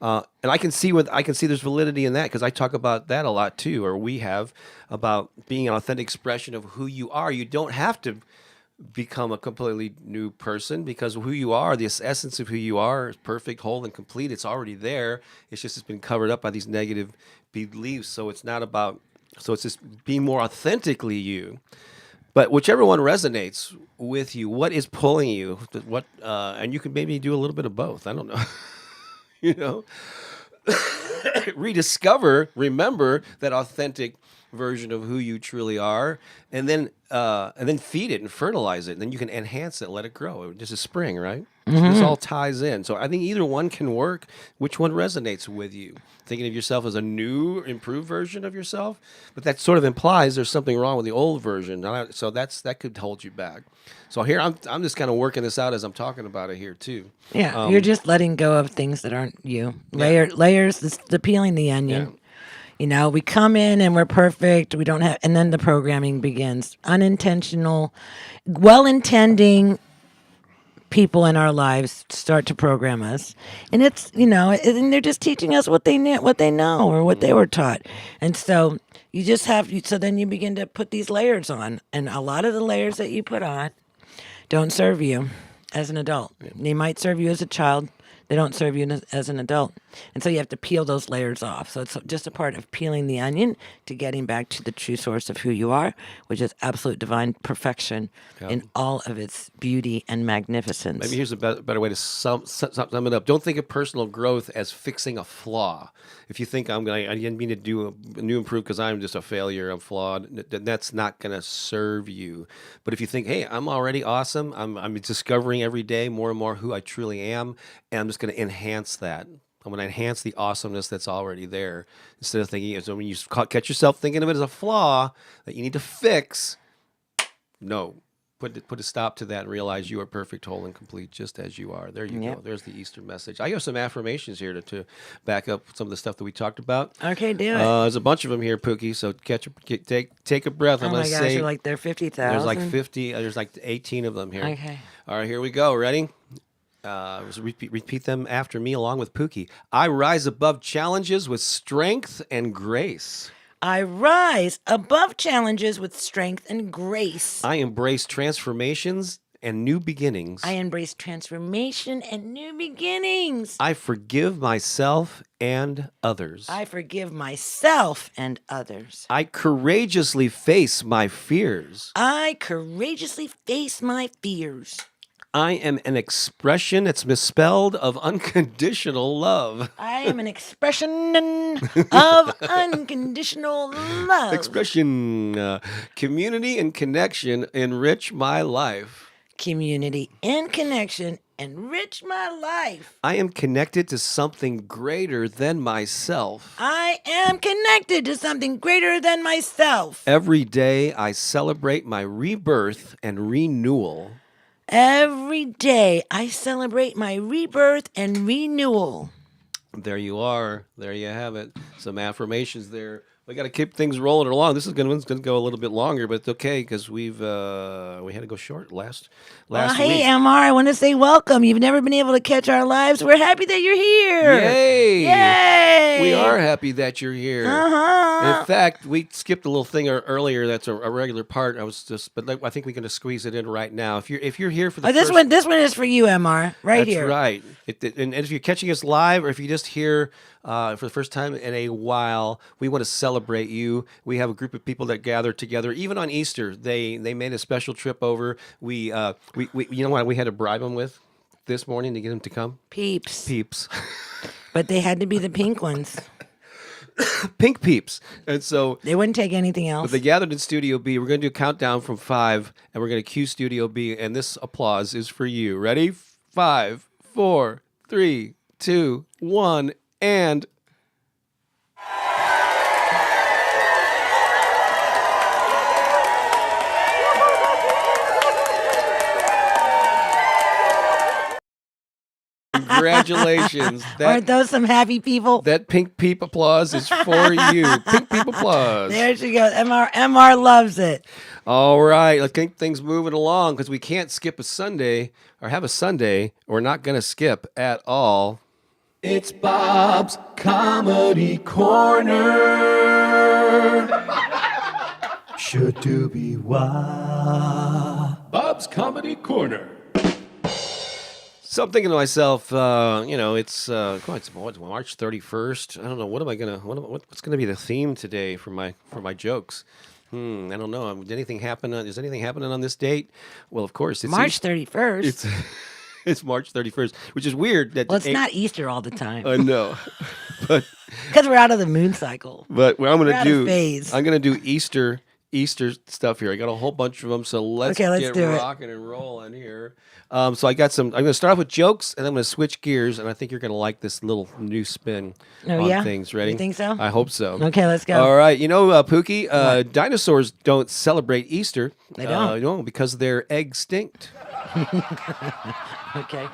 Speaker 1: And I can see there's validity in that because I talk about that a lot too, or we have about being an authentic expression of who you are. You don't have to become a completely new person because who you are, this essence of who you are is perfect, whole, and complete. It's already there. It's been covered up by these negative beliefs. So it's just being more authentically you. But whichever one resonates with you, what is pulling you? And you can maybe do a little bit of both. I don't know. Remember that authentic version of who you truly are, and then feed it and fertilize it. And then you can enhance it, let it grow. Just a spring, right? Mm-hmm. This all ties in. So I think either one can work. Which one resonates with you? Thinking of yourself as a new, improved version of yourself, but that sort of implies there's something wrong with the old version. So that could hold you back. So here I'm just kind of working this out as I'm talking about it here too.
Speaker 2: Yeah, you're just letting go of things that aren't you. Layers, the peeling the onion.
Speaker 1: Yeah.
Speaker 2: We come in and we're perfect. We don't have, and then the programming begins. Unintentional, well-intending people in our lives start to program us, and it's and they're just teaching us what they know, or what they were taught, and so you just have. So then you begin to put these layers on, and a lot of the layers that you put on don't serve you as an adult. They might serve you as a child. They don't serve you as an adult. And so you have to peel those layers off. So it's just a part of peeling the onion to getting back to the true source of who you are, which is absolute divine perfection in all of its beauty and magnificence.
Speaker 1: Maybe here's a better way to sum it up. Don't think of personal growth as fixing a flaw. If you think I didn't mean to do a new improve because I'm just a failure, I'm flawed, that's not going to serve you. But if you think, hey, I'm already awesome, I'm discovering every day more and more who I truly am, and I'm just going to enhance that. I'm going to enhance the awesomeness that's already there instead of thinking. So when you catch yourself thinking of it as a flaw that you need to fix, no, put a stop to that and realize you are perfect, whole, and complete just as you are. There you go. There's the Easter message. I have some affirmations here to back up some of the stuff that we talked about.
Speaker 2: Okay, do it.
Speaker 1: There's a bunch of them here, Pookie. So take a breath.
Speaker 2: Oh
Speaker 1: I'm
Speaker 2: my
Speaker 1: gonna
Speaker 2: gosh,
Speaker 1: say
Speaker 2: you're like there are 50,000.
Speaker 1: there's like 50. There's like 18 of them here.
Speaker 2: Okay.
Speaker 1: All right, here we go. Ready? Repeat them after me along with Pookie. I rise above challenges with strength and grace.
Speaker 2: I rise above challenges with strength and grace.
Speaker 1: I embrace transformations and new beginnings.
Speaker 2: I embrace transformation and new beginnings.
Speaker 1: I forgive myself and others.
Speaker 2: I forgive myself and others.
Speaker 1: I courageously face my fears.
Speaker 2: I courageously face my fears.
Speaker 1: I am an expression that's misspelled of unconditional love.
Speaker 2: I am an expression of unconditional love.
Speaker 1: Expression, community and connection enrich my life.
Speaker 2: Community and connection enrich my life.
Speaker 1: I am connected to something greater than myself.
Speaker 2: I am connected to something greater than myself.
Speaker 1: Every day I celebrate my rebirth and renewal.
Speaker 2: Every day I celebrate my rebirth and renewal.
Speaker 1: There you are. There you have it. Some affirmations there. We got to keep things rolling along. This is going to go a little bit longer, but it's okay because we had to go short last
Speaker 2: Hey,
Speaker 1: week.
Speaker 2: MR, I want to say welcome. You've never been able to catch our lives. We're happy that you're here.
Speaker 1: Yay!
Speaker 2: Yay!
Speaker 1: We are happy that you're here.
Speaker 2: Uh-huh.
Speaker 1: In fact, we skipped a little thing earlier. That's a regular part. But I think we're going to squeeze it in right now. If you're here for the
Speaker 2: This one is for you, MR, right here.
Speaker 1: That's right. And if you're catching us live, or if you just hear for the first time in a while, we want to celebrate you. We have a group of people that gather together. Even on Easter, they made a special trip over. We you know what we had to bribe them with this morning to get them to come?
Speaker 2: Peeps. But they had to be the pink ones.
Speaker 1: Pink peeps. And so
Speaker 2: They wouldn't take anything else.
Speaker 1: but they gathered in Studio B. We're going to do a countdown from 5, and we're going to cue Studio B. And this applause is for you. Ready? 5, 4, 3, 2, 1, and. Congratulations.
Speaker 2: Aren't those some happy people?
Speaker 1: That pink peep applause is for you. Pink peep applause.
Speaker 2: There she goes. MR loves it.
Speaker 1: All right, let's keep things moving along because we can't skip a Sunday or have a Sunday. We're not going to skip at all. It's Bob's Comedy Corner.
Speaker 3: Should do be why.
Speaker 1: Bob's Comedy Corner. So I'm thinking to myself, it's March 31st. I don't know what's gonna be the theme today for my jokes. I don't know. Did anything happen? Is anything happening on this date? Well, of course, it's
Speaker 2: March 31st.
Speaker 1: It's March 31st, which is weird. That
Speaker 2: Well, it's not Easter all the time.
Speaker 1: I know, but
Speaker 2: Because we're out of the moon cycle.
Speaker 1: what I'm
Speaker 2: We're
Speaker 1: gonna
Speaker 2: out of
Speaker 1: do,
Speaker 2: phase.
Speaker 1: I'm gonna do Easter stuff here. I got a whole bunch of them, so let's
Speaker 2: do
Speaker 1: get
Speaker 2: it.
Speaker 1: rocking and rolling here. So I got some. I'm gonna start off with jokes, and then I'm gonna switch gears, and I think you're gonna like this little new spin
Speaker 2: Oh,
Speaker 1: on
Speaker 2: yeah?
Speaker 1: things. Ready?
Speaker 2: You think so?
Speaker 1: I hope so.
Speaker 2: Okay, let's go.
Speaker 1: All right. Pookie, dinosaurs don't celebrate Easter.
Speaker 2: They don't.
Speaker 1: No, because they're extinct.
Speaker 2: Okay.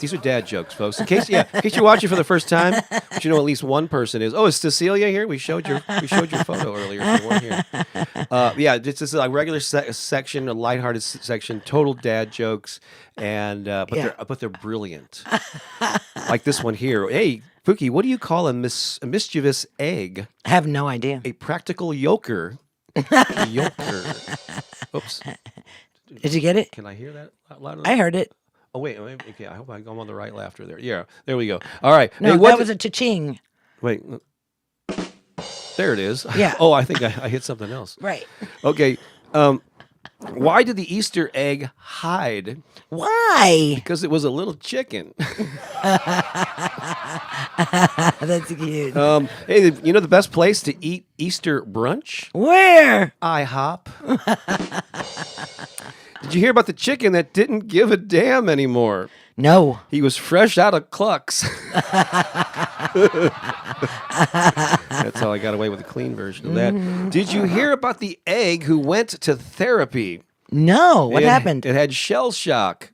Speaker 1: These are dad jokes, folks. In case you're watching for the first time, but you know at least one person is. Oh, is Cecilia here? We showed your photo earlier. If you weren't here. This is a regular section, a lighthearted section, total dad jokes, and but they're brilliant. Like this one here. Hey, Pookie, what do you call a mischievous egg?
Speaker 2: I have no idea.
Speaker 1: A practical yoker. Yoker. Oops.
Speaker 2: Did you get it?
Speaker 1: Can I hear that loud enough?
Speaker 2: I heard it.
Speaker 1: Oh, wait. Okay, I hope I'm on the right laughter there. Yeah, there we go. All right.
Speaker 2: No,
Speaker 1: Hey,
Speaker 2: that was a cha-ching.
Speaker 1: Wait. There it is.
Speaker 2: Yeah.
Speaker 1: Oh, I think I hit something else.
Speaker 2: Right.
Speaker 1: Okay. Why did the Easter egg hide?
Speaker 2: Why?
Speaker 1: Because it was a little chicken.
Speaker 2: That's cute.
Speaker 1: Hey, you know the best place to eat Easter brunch?
Speaker 2: Where?
Speaker 1: IHOP. Did you hear about the chicken that didn't give a damn anymore?
Speaker 2: No.
Speaker 1: He was fresh out of clucks. That's how I got away with a clean version of that. Did you hear about the egg who went to therapy?
Speaker 2: No, what happened?
Speaker 1: It had shell shock.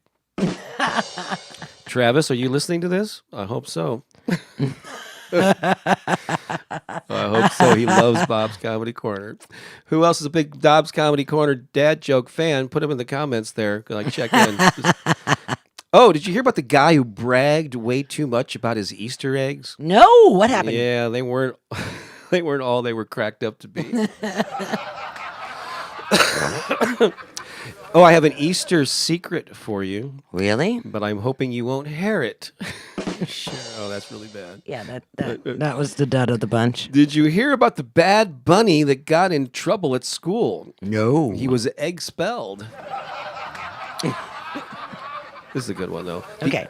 Speaker 1: Travis, are you listening to this? I hope so. I hope so. He loves Bob's Comedy Corner. Who else is a big Bob's Comedy Corner dad joke fan? Put him in the comments there. Like, check in. Oh, did you hear about the guy who bragged way too much about his Easter eggs?
Speaker 2: No, what happened?
Speaker 1: Yeah, they weren't. They weren't all they were cracked up to be. Oh, I have an Easter secret for you,
Speaker 2: Really?
Speaker 1: but I'm hoping you won't hear it. Sure. Oh, that's really bad.
Speaker 2: Yeah, that was the dud of the bunch.
Speaker 1: Did you hear about the bad bunny that got in trouble at school?
Speaker 2: No.
Speaker 1: He was egg-spelled. This is a good one, though.
Speaker 2: Okay.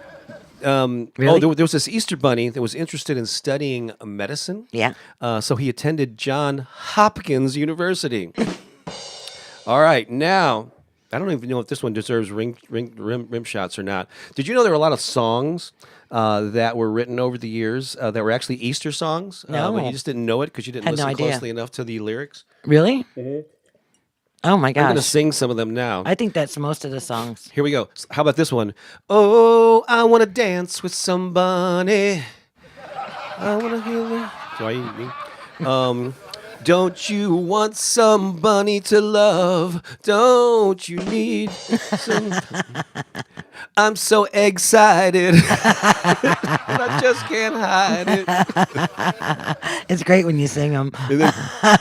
Speaker 1: Really?
Speaker 2: Really?
Speaker 1: There was this Easter bunny that was interested in studying medicine.
Speaker 2: Yeah.
Speaker 1: So he attended Johns Hopkins University. All right, now, I don't even know if this one deserves rim shots or not. Did you know there were a lot of songs that were written over the years that were actually Easter songs?
Speaker 2: No.
Speaker 1: But you just didn't know it because you didn't
Speaker 2: Had no
Speaker 1: listen
Speaker 2: idea.
Speaker 1: closely enough to the lyrics?
Speaker 2: Really? Oh my
Speaker 1: I'm going to
Speaker 2: gosh.
Speaker 1: sing some of them now.
Speaker 2: I think that's most of the songs.
Speaker 1: Here we go. How about this one? Oh, I want to dance with somebody. I want to hear the... Sorry. Don't you want somebody to love? Don't you need some... I'm so excited. I just can't hide it.
Speaker 2: It's great when you sing them.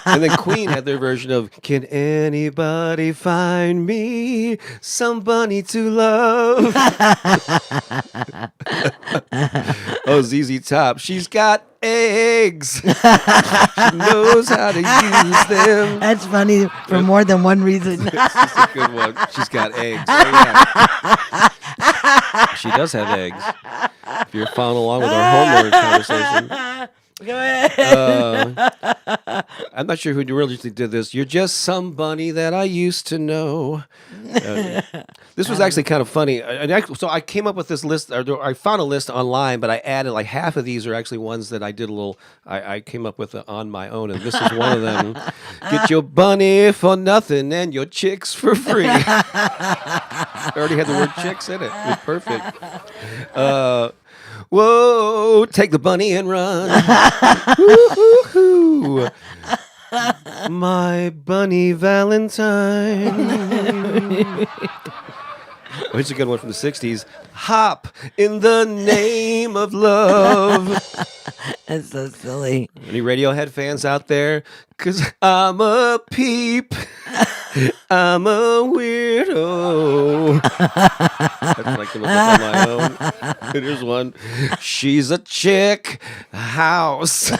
Speaker 1: And then Queen had their version of Can anybody find me somebody to love? Oh, ZZ Top. She's got eggs. She knows how to use them.
Speaker 2: That's funny for more than one reason.
Speaker 1: That's a good one. She's got eggs. Oh, yeah. She does have eggs. If you're following along with our homework conversation.
Speaker 2: Go ahead.
Speaker 1: I'm not sure who really did this. You're just somebody that I used to know. This was actually kind of funny. So I came up with this list. Or I found a list online, but I added like half of these are actually ones that I did a little. I came up with on my own, and this is one of them. Get your bunny for nothing and your chicks for free. I already had the word chicks in it. It was perfect. Whoa, take the bunny and run. Woo-hoo-hoo. My bunny Valentine. Oh, here's a good one from the 60s. Hop in the name of love.
Speaker 2: That's so silly.
Speaker 1: Any Radiohead fans out there? 'Cause I'm a peep. I'm a weirdo. That's what I came up with on my own. Here's one. She's a chick house.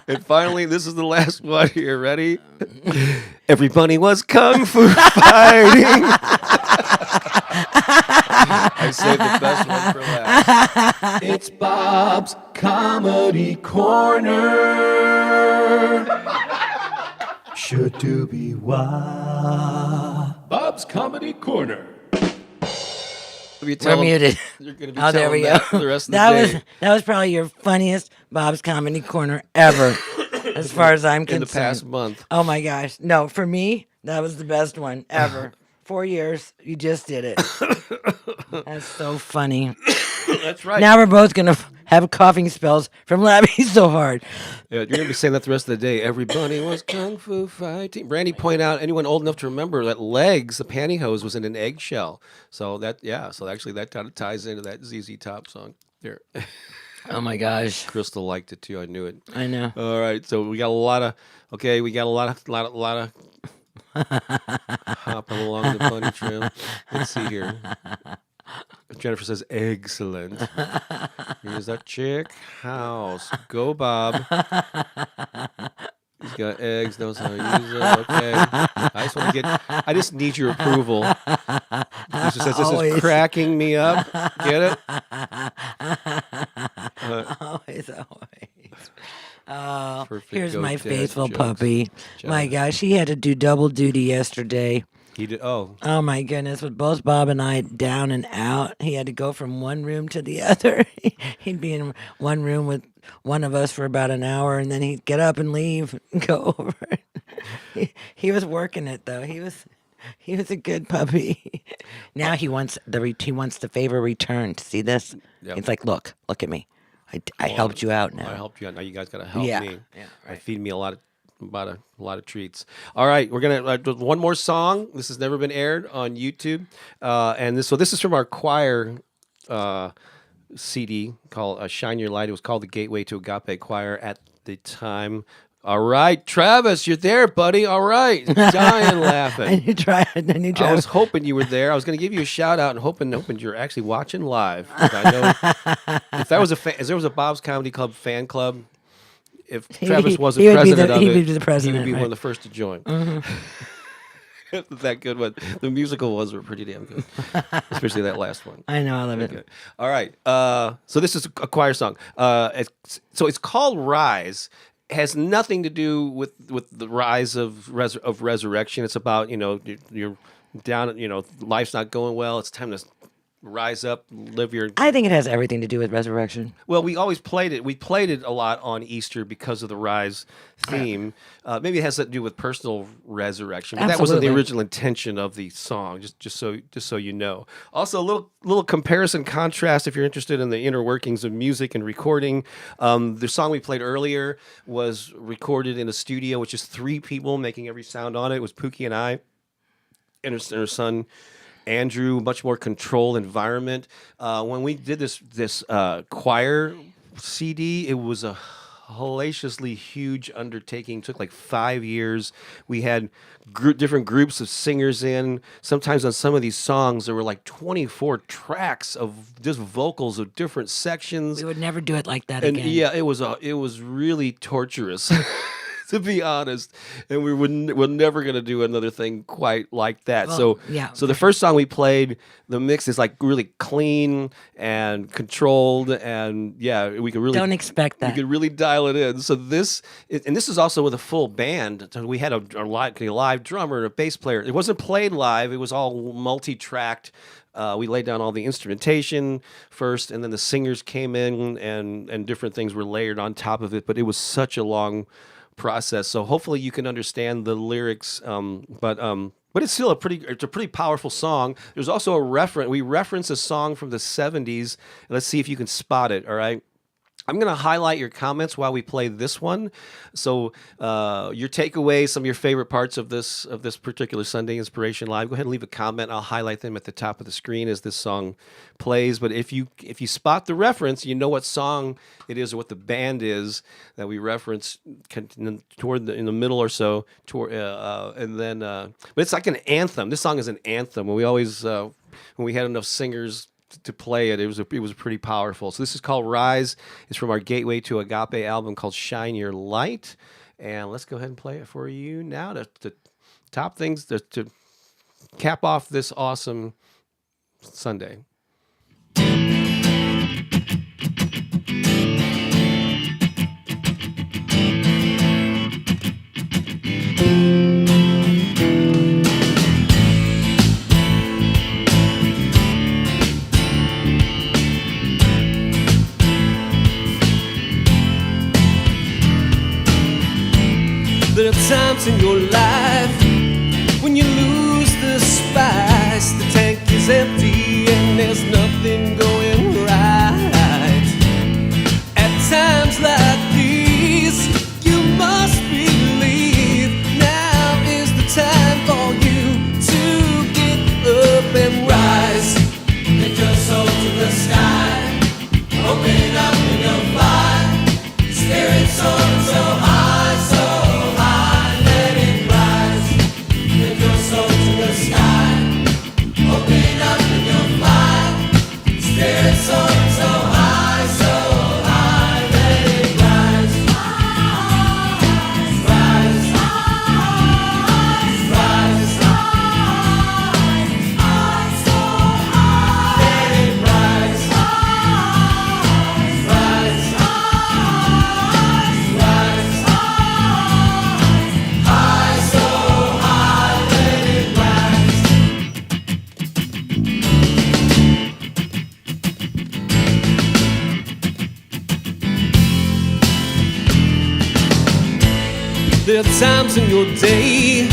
Speaker 1: And finally, this is the last one here. Ready? Everybody was kung fu fighting. I saved the best one for last. It's Bob's Comedy Corner. Should do be why. Bob's Comedy Corner.
Speaker 2: We're muted.
Speaker 1: You're going to be
Speaker 2: Oh, there we
Speaker 1: telling
Speaker 2: go.
Speaker 1: that for the rest of the day.
Speaker 2: That was probably your funniest Bob's Comedy Corner ever, as far as I'm
Speaker 1: In
Speaker 2: concerned.
Speaker 1: the past month.
Speaker 2: Oh my gosh. No, for me, that was the best one ever. 4 years, you just did it. That's so funny.
Speaker 1: That's right.
Speaker 2: Now we're both going to have coughing spells from laughing so hard.
Speaker 1: Yeah, you're going to be saying that the rest of the day. Everybody was kung fu fighting. Brandy pointed out, anyone old enough to remember that Legs, the pantyhose, was in an eggshell. So actually that kind of ties into that ZZ Top song. There.
Speaker 2: Oh my gosh.
Speaker 1: Crystal liked it too. I knew it.
Speaker 2: I know.
Speaker 1: All right, so we got a lot of hopping along the bunny trail. Let's see here. Jennifer says, excellent. Here's that chick house. Go, Bob. He's got eggs, knows how to use it. Okay. I just need your approval. This says, this
Speaker 2: Always.
Speaker 1: is cracking me up. Get it?
Speaker 2: Always. Oh,
Speaker 1: Perfect
Speaker 2: here's
Speaker 1: goat
Speaker 2: my
Speaker 1: dad
Speaker 2: faithful
Speaker 1: jokes.
Speaker 2: puppy. My gosh, he had to do double duty yesterday.
Speaker 1: He did. Oh,
Speaker 2: Oh my goodness, with both Bob and I down and out, he had to go from one room to the other. He'd be in one room with one of us for about an hour, and then he'd get up and leave and go over. He was working it though. He was a good puppy. Now he wants the favor returned. See this?
Speaker 1: Yep.
Speaker 2: He's like, look at me. I helped you out
Speaker 1: I
Speaker 2: now.
Speaker 1: helped you out. Now you guys got to help
Speaker 2: Yeah.
Speaker 1: me.
Speaker 2: Yeah,
Speaker 1: By
Speaker 2: right.
Speaker 1: feeding me a lot of treats. All right, we're gonna do one more song. This has never been aired on YouTube, and this is from our choir CD called "Shine Your Light." It was called the Gateway to Agape Choir at the time. All right, Travis, you're there, buddy. All right, dying laughing.
Speaker 2: And you try.
Speaker 1: I was hoping you were there. I was going to give you a shout out and hoping you're actually watching live. 'Cause I know if there was a Bob's Comedy Club fan club, if Travis wasn't
Speaker 2: he would be
Speaker 1: president of
Speaker 2: he
Speaker 1: it,
Speaker 2: would be the president,
Speaker 1: he would be one
Speaker 2: right.
Speaker 1: of the first to join. That good one. The musical ones were pretty damn good, especially that last one.
Speaker 2: I know. I love it.
Speaker 1: Okay. All right. So this is a choir song. It's called Rise. Has nothing to do with the rise of resurrection. It's about you're down. Life's not going well. It's time to rise up, live your.
Speaker 2: I think it has everything to do with resurrection.
Speaker 1: Well, we always played it. We played it a lot on Easter because of the rise theme. Maybe it has to do with personal resurrection, but that wasn't the
Speaker 2: Absolutely.
Speaker 1: original intention of the song. Just so you know. Also, a little comparison contrast if you're interested in the inner workings of music and recording. The song we played earlier was recorded in a studio, which is 3 people making every sound on it. It was Pooki and I, and her son. Andrew, much more controlled environment. When we did this choir CD, it was a hellaciously huge undertaking. It took like 5 years. We had different groups of singers in. Sometimes on some of these songs, there were like 24 tracks of just vocals of different sections.
Speaker 2: We would never do it like that
Speaker 1: And
Speaker 2: again.
Speaker 1: yeah, it was really torturous. To be honest, and we're never gonna do another thing quite like that.
Speaker 2: Well, yeah.
Speaker 1: So the first song we played, the mix is like really clean and controlled, and yeah, we could really
Speaker 2: Don't expect that.
Speaker 1: We could really dial it in. So this is also with a full band. So we had a live drummer and a bass player. It wasn't played live. It was all multi-tracked. We laid down all the instrumentation first, and then the singers came in, and different things were layered on top of it. But it was such a long process. So hopefully you can understand the lyrics, but it's still a pretty powerful song. There's also a reference. We reference a song from the 70s. Let's see if you can spot it. All right. I'm going to highlight your comments while we play this one. So your takeaways, some of your favorite parts of this particular Sunday Inspiration Live, go ahead and leave a comment. I'll highlight them at the top of the screen as this song plays. But if you spot the reference, you know what song it is or what the band is that we reference in the middle or so. And then, but it's like an anthem. This song is an anthem. When we always when we had enough singers to play it, it was pretty powerful. So this is called Rise. It's from our Gateway to Agape album called Shine Your Light. And let's go ahead and play it for you now to top things, to cap off this awesome Sunday.
Speaker 3: There are times in your life when you lose the spice. The tank is empty and there's nothing going right. At times like these, you must believe now is the time for you to get up and rise. Lift your soul to the sky, open up and you'll fly. Spirit soaring so high, so high, let it rise.
Speaker 1: there are times in your day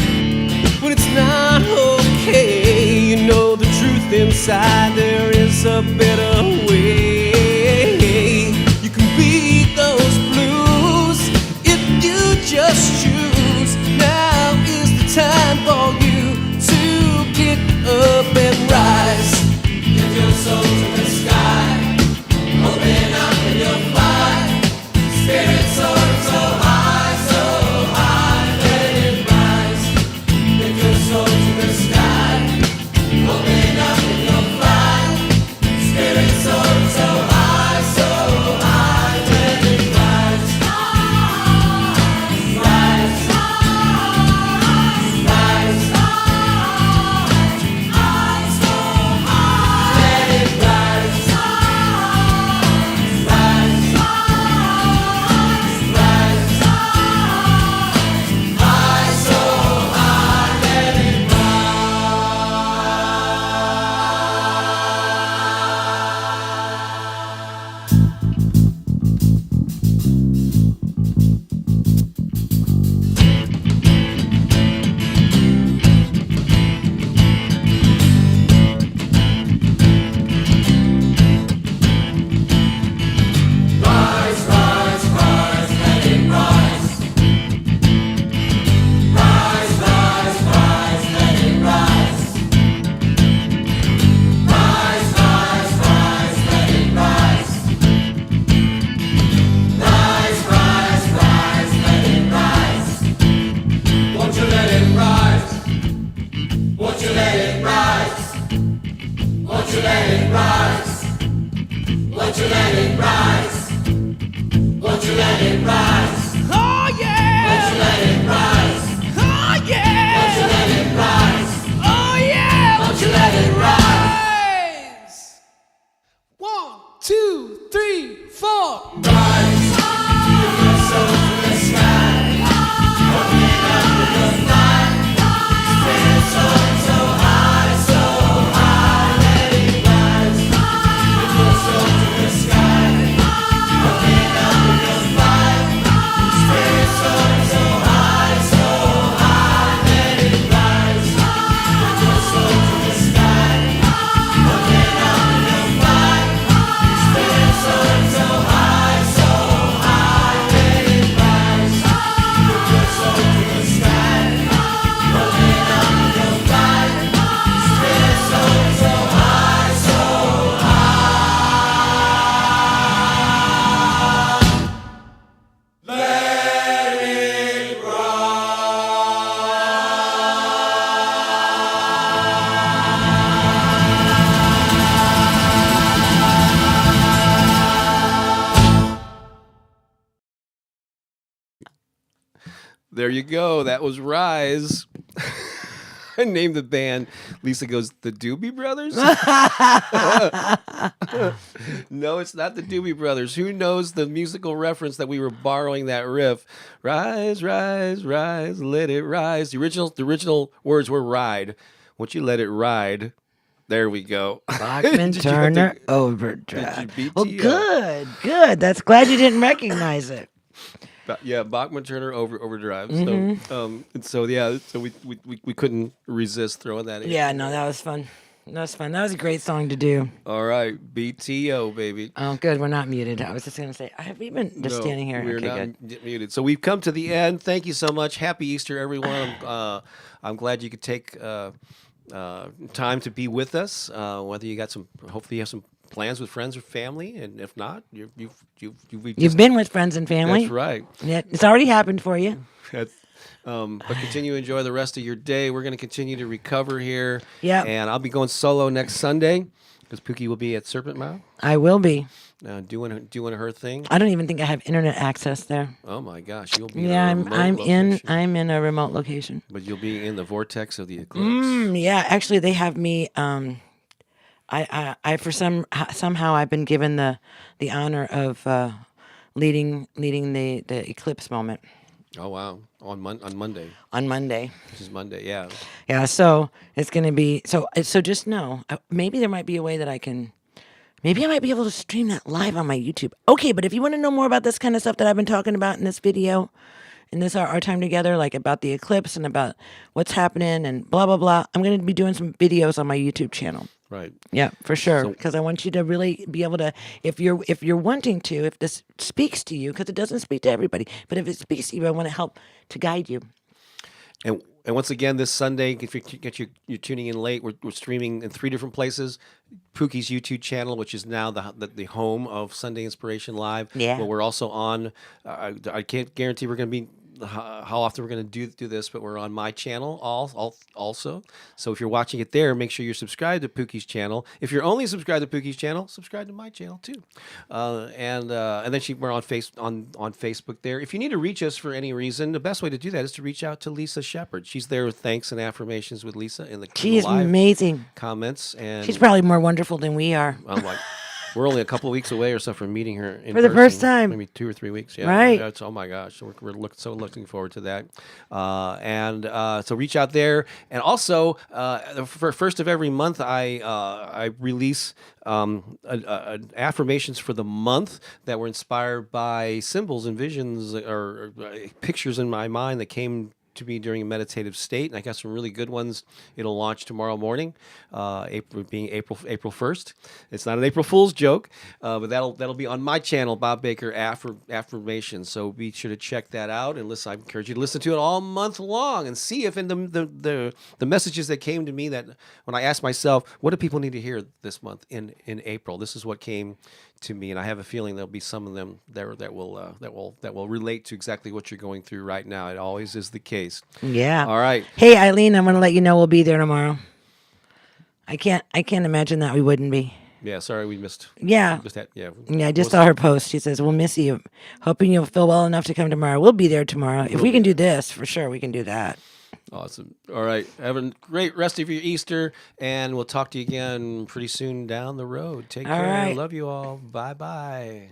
Speaker 1: when it's not okay. You know the truth inside, there is a better way. You can beat those blues if you just choose. Now is the time for you to get up and rise. Lift your soul to the sky, open up and you'll fly. Spirit soaring so high, let it rise. Lift your soul to the sky, open up and you'll fly. Spirit soaring so high, let it rise. Rise, rise, let it rise. There you go. That was Rise. I named the band. Lisa goes, the Doobie Brothers? No, it's not the Doobie Brothers. Who knows the musical reference that we were borrowing that riff? Rise, rise, rise, let it rise. The original words were ride. Once you let it ride, there we go.
Speaker 2: Bachman
Speaker 1: Did you have
Speaker 2: Turner
Speaker 1: to-
Speaker 2: Overdrive.
Speaker 1: did you
Speaker 2: Well,
Speaker 1: BTO?
Speaker 2: good. That's glad you didn't recognize it.
Speaker 1: Yeah, Bachman Turner Overdrive. So, so we couldn't resist throwing that in.
Speaker 2: Yeah, no, that was fun. That was a great song to do.
Speaker 1: All right, BTO, baby.
Speaker 2: Oh, good. We're not muted. I was just going to say, have we been just
Speaker 1: No,
Speaker 2: standing here?
Speaker 1: We're
Speaker 2: Okay,
Speaker 1: not
Speaker 2: good.
Speaker 1: muted. So we've come to the end. Thank you so much. Happy Easter, everyone. I'm glad you could take time to be with us. Whether you got hopefully you have some plans with friends or family, and if not,
Speaker 2: You've been with friends and family.
Speaker 1: That's right.
Speaker 2: Yeah, it's already happened for you.
Speaker 1: But continue to enjoy the rest of your day. We're going to continue to recover here.
Speaker 2: Yeah.
Speaker 1: And I'll be going solo next Sunday because Pooki will be at Serpent Mouth
Speaker 2: I will be.
Speaker 1: doing her thing.
Speaker 2: I don't even think I have internet access there.
Speaker 1: Oh my gosh, you'll be
Speaker 2: Yeah,
Speaker 1: in a remote
Speaker 2: I'm
Speaker 1: location.
Speaker 2: in a remote location.
Speaker 1: But you'll be in the vortex of the eclipse.
Speaker 2: Yeah, actually, they have me. I somehow I've been given the honor of leading the eclipse moment
Speaker 1: Oh wow, on Monday,
Speaker 2: on Monday.
Speaker 1: which is Monday. Yeah.
Speaker 2: Yeah, so it's gonna be so. Just know, maybe there might be a way that maybe I might be able to stream that live on my YouTube. Okay, but if you want to know more about this kind of stuff that I've been talking about in this video, in this our time together, like about the eclipse and about what's happening and blah blah blah, I'm going to be doing some videos on my YouTube channel.
Speaker 1: Right.
Speaker 2: Yeah, for sure.
Speaker 1: So-
Speaker 2: Because I want you to really be able to, if you're wanting to, if this speaks to you, because it doesn't speak to everybody, but if it speaks to you, I want to help to guide you.
Speaker 1: And once again, this Sunday, if you're tuning in late, we're streaming in 3 different places. Pooki's YouTube channel, which is now the home of Sunday Inspiration Live.
Speaker 2: Yeah.
Speaker 1: But we're also on. I can't guarantee we're going to be how often we're going to do this, but we're on my channel also. So if you're watching it there, make sure you're subscribed to Pookie's channel. If you're only subscribed to Pookie's channel, subscribe to my channel too. And then we're on Facebook there. If you need to reach us for any reason, the best way to do that is to reach out to Lisa Shepard. She's there with Thanks and Affirmations with Lisa in the
Speaker 2: She is
Speaker 1: live
Speaker 2: amazing.
Speaker 1: comments. And
Speaker 2: She's probably more wonderful than we are.
Speaker 1: I'm like, we're only a couple of weeks away or so from meeting her in
Speaker 2: For the
Speaker 1: person.
Speaker 2: first time.
Speaker 1: Maybe 2 or 3 weeks. Yeah,
Speaker 2: Right.
Speaker 1: That's, oh my gosh, we're looking forward to that. So reach out there, and also for first of every month, I release affirmations for the month that were inspired by symbols and visions or pictures in my mind that came to me during a meditative state, and I got some really good ones. It'll launch tomorrow morning, April 1st. It's not an April Fool's joke, but that'll be on my channel, Bob Baker Affirmations. So be sure to check that out, and listen. I encourage you to listen to it all month long and see if in the messages that came to me, that when I asked myself, what do people need to hear this month in April? This is what came to me, and I have a feeling there'll be some of them there that will relate to exactly what you're going through right now. It always is the case.
Speaker 2: Yeah.
Speaker 1: All right.
Speaker 2: Hey, Eileen, I'm going to let you know we'll be there tomorrow. I can't imagine that we wouldn't be.
Speaker 1: Yeah. Sorry, we missed.
Speaker 2: Yeah.
Speaker 1: Missed that. Yeah.
Speaker 2: Yeah, I just saw her post. She says, we'll miss you. Hoping you'll feel well enough to come tomorrow. We'll be there tomorrow. If we can do this, for sure, we can do that.
Speaker 1: Awesome. All right. Have a great rest of your Easter, and we'll talk to you again pretty soon down the road. Take
Speaker 2: All
Speaker 1: care.
Speaker 2: right.
Speaker 1: Love you all. Bye-bye.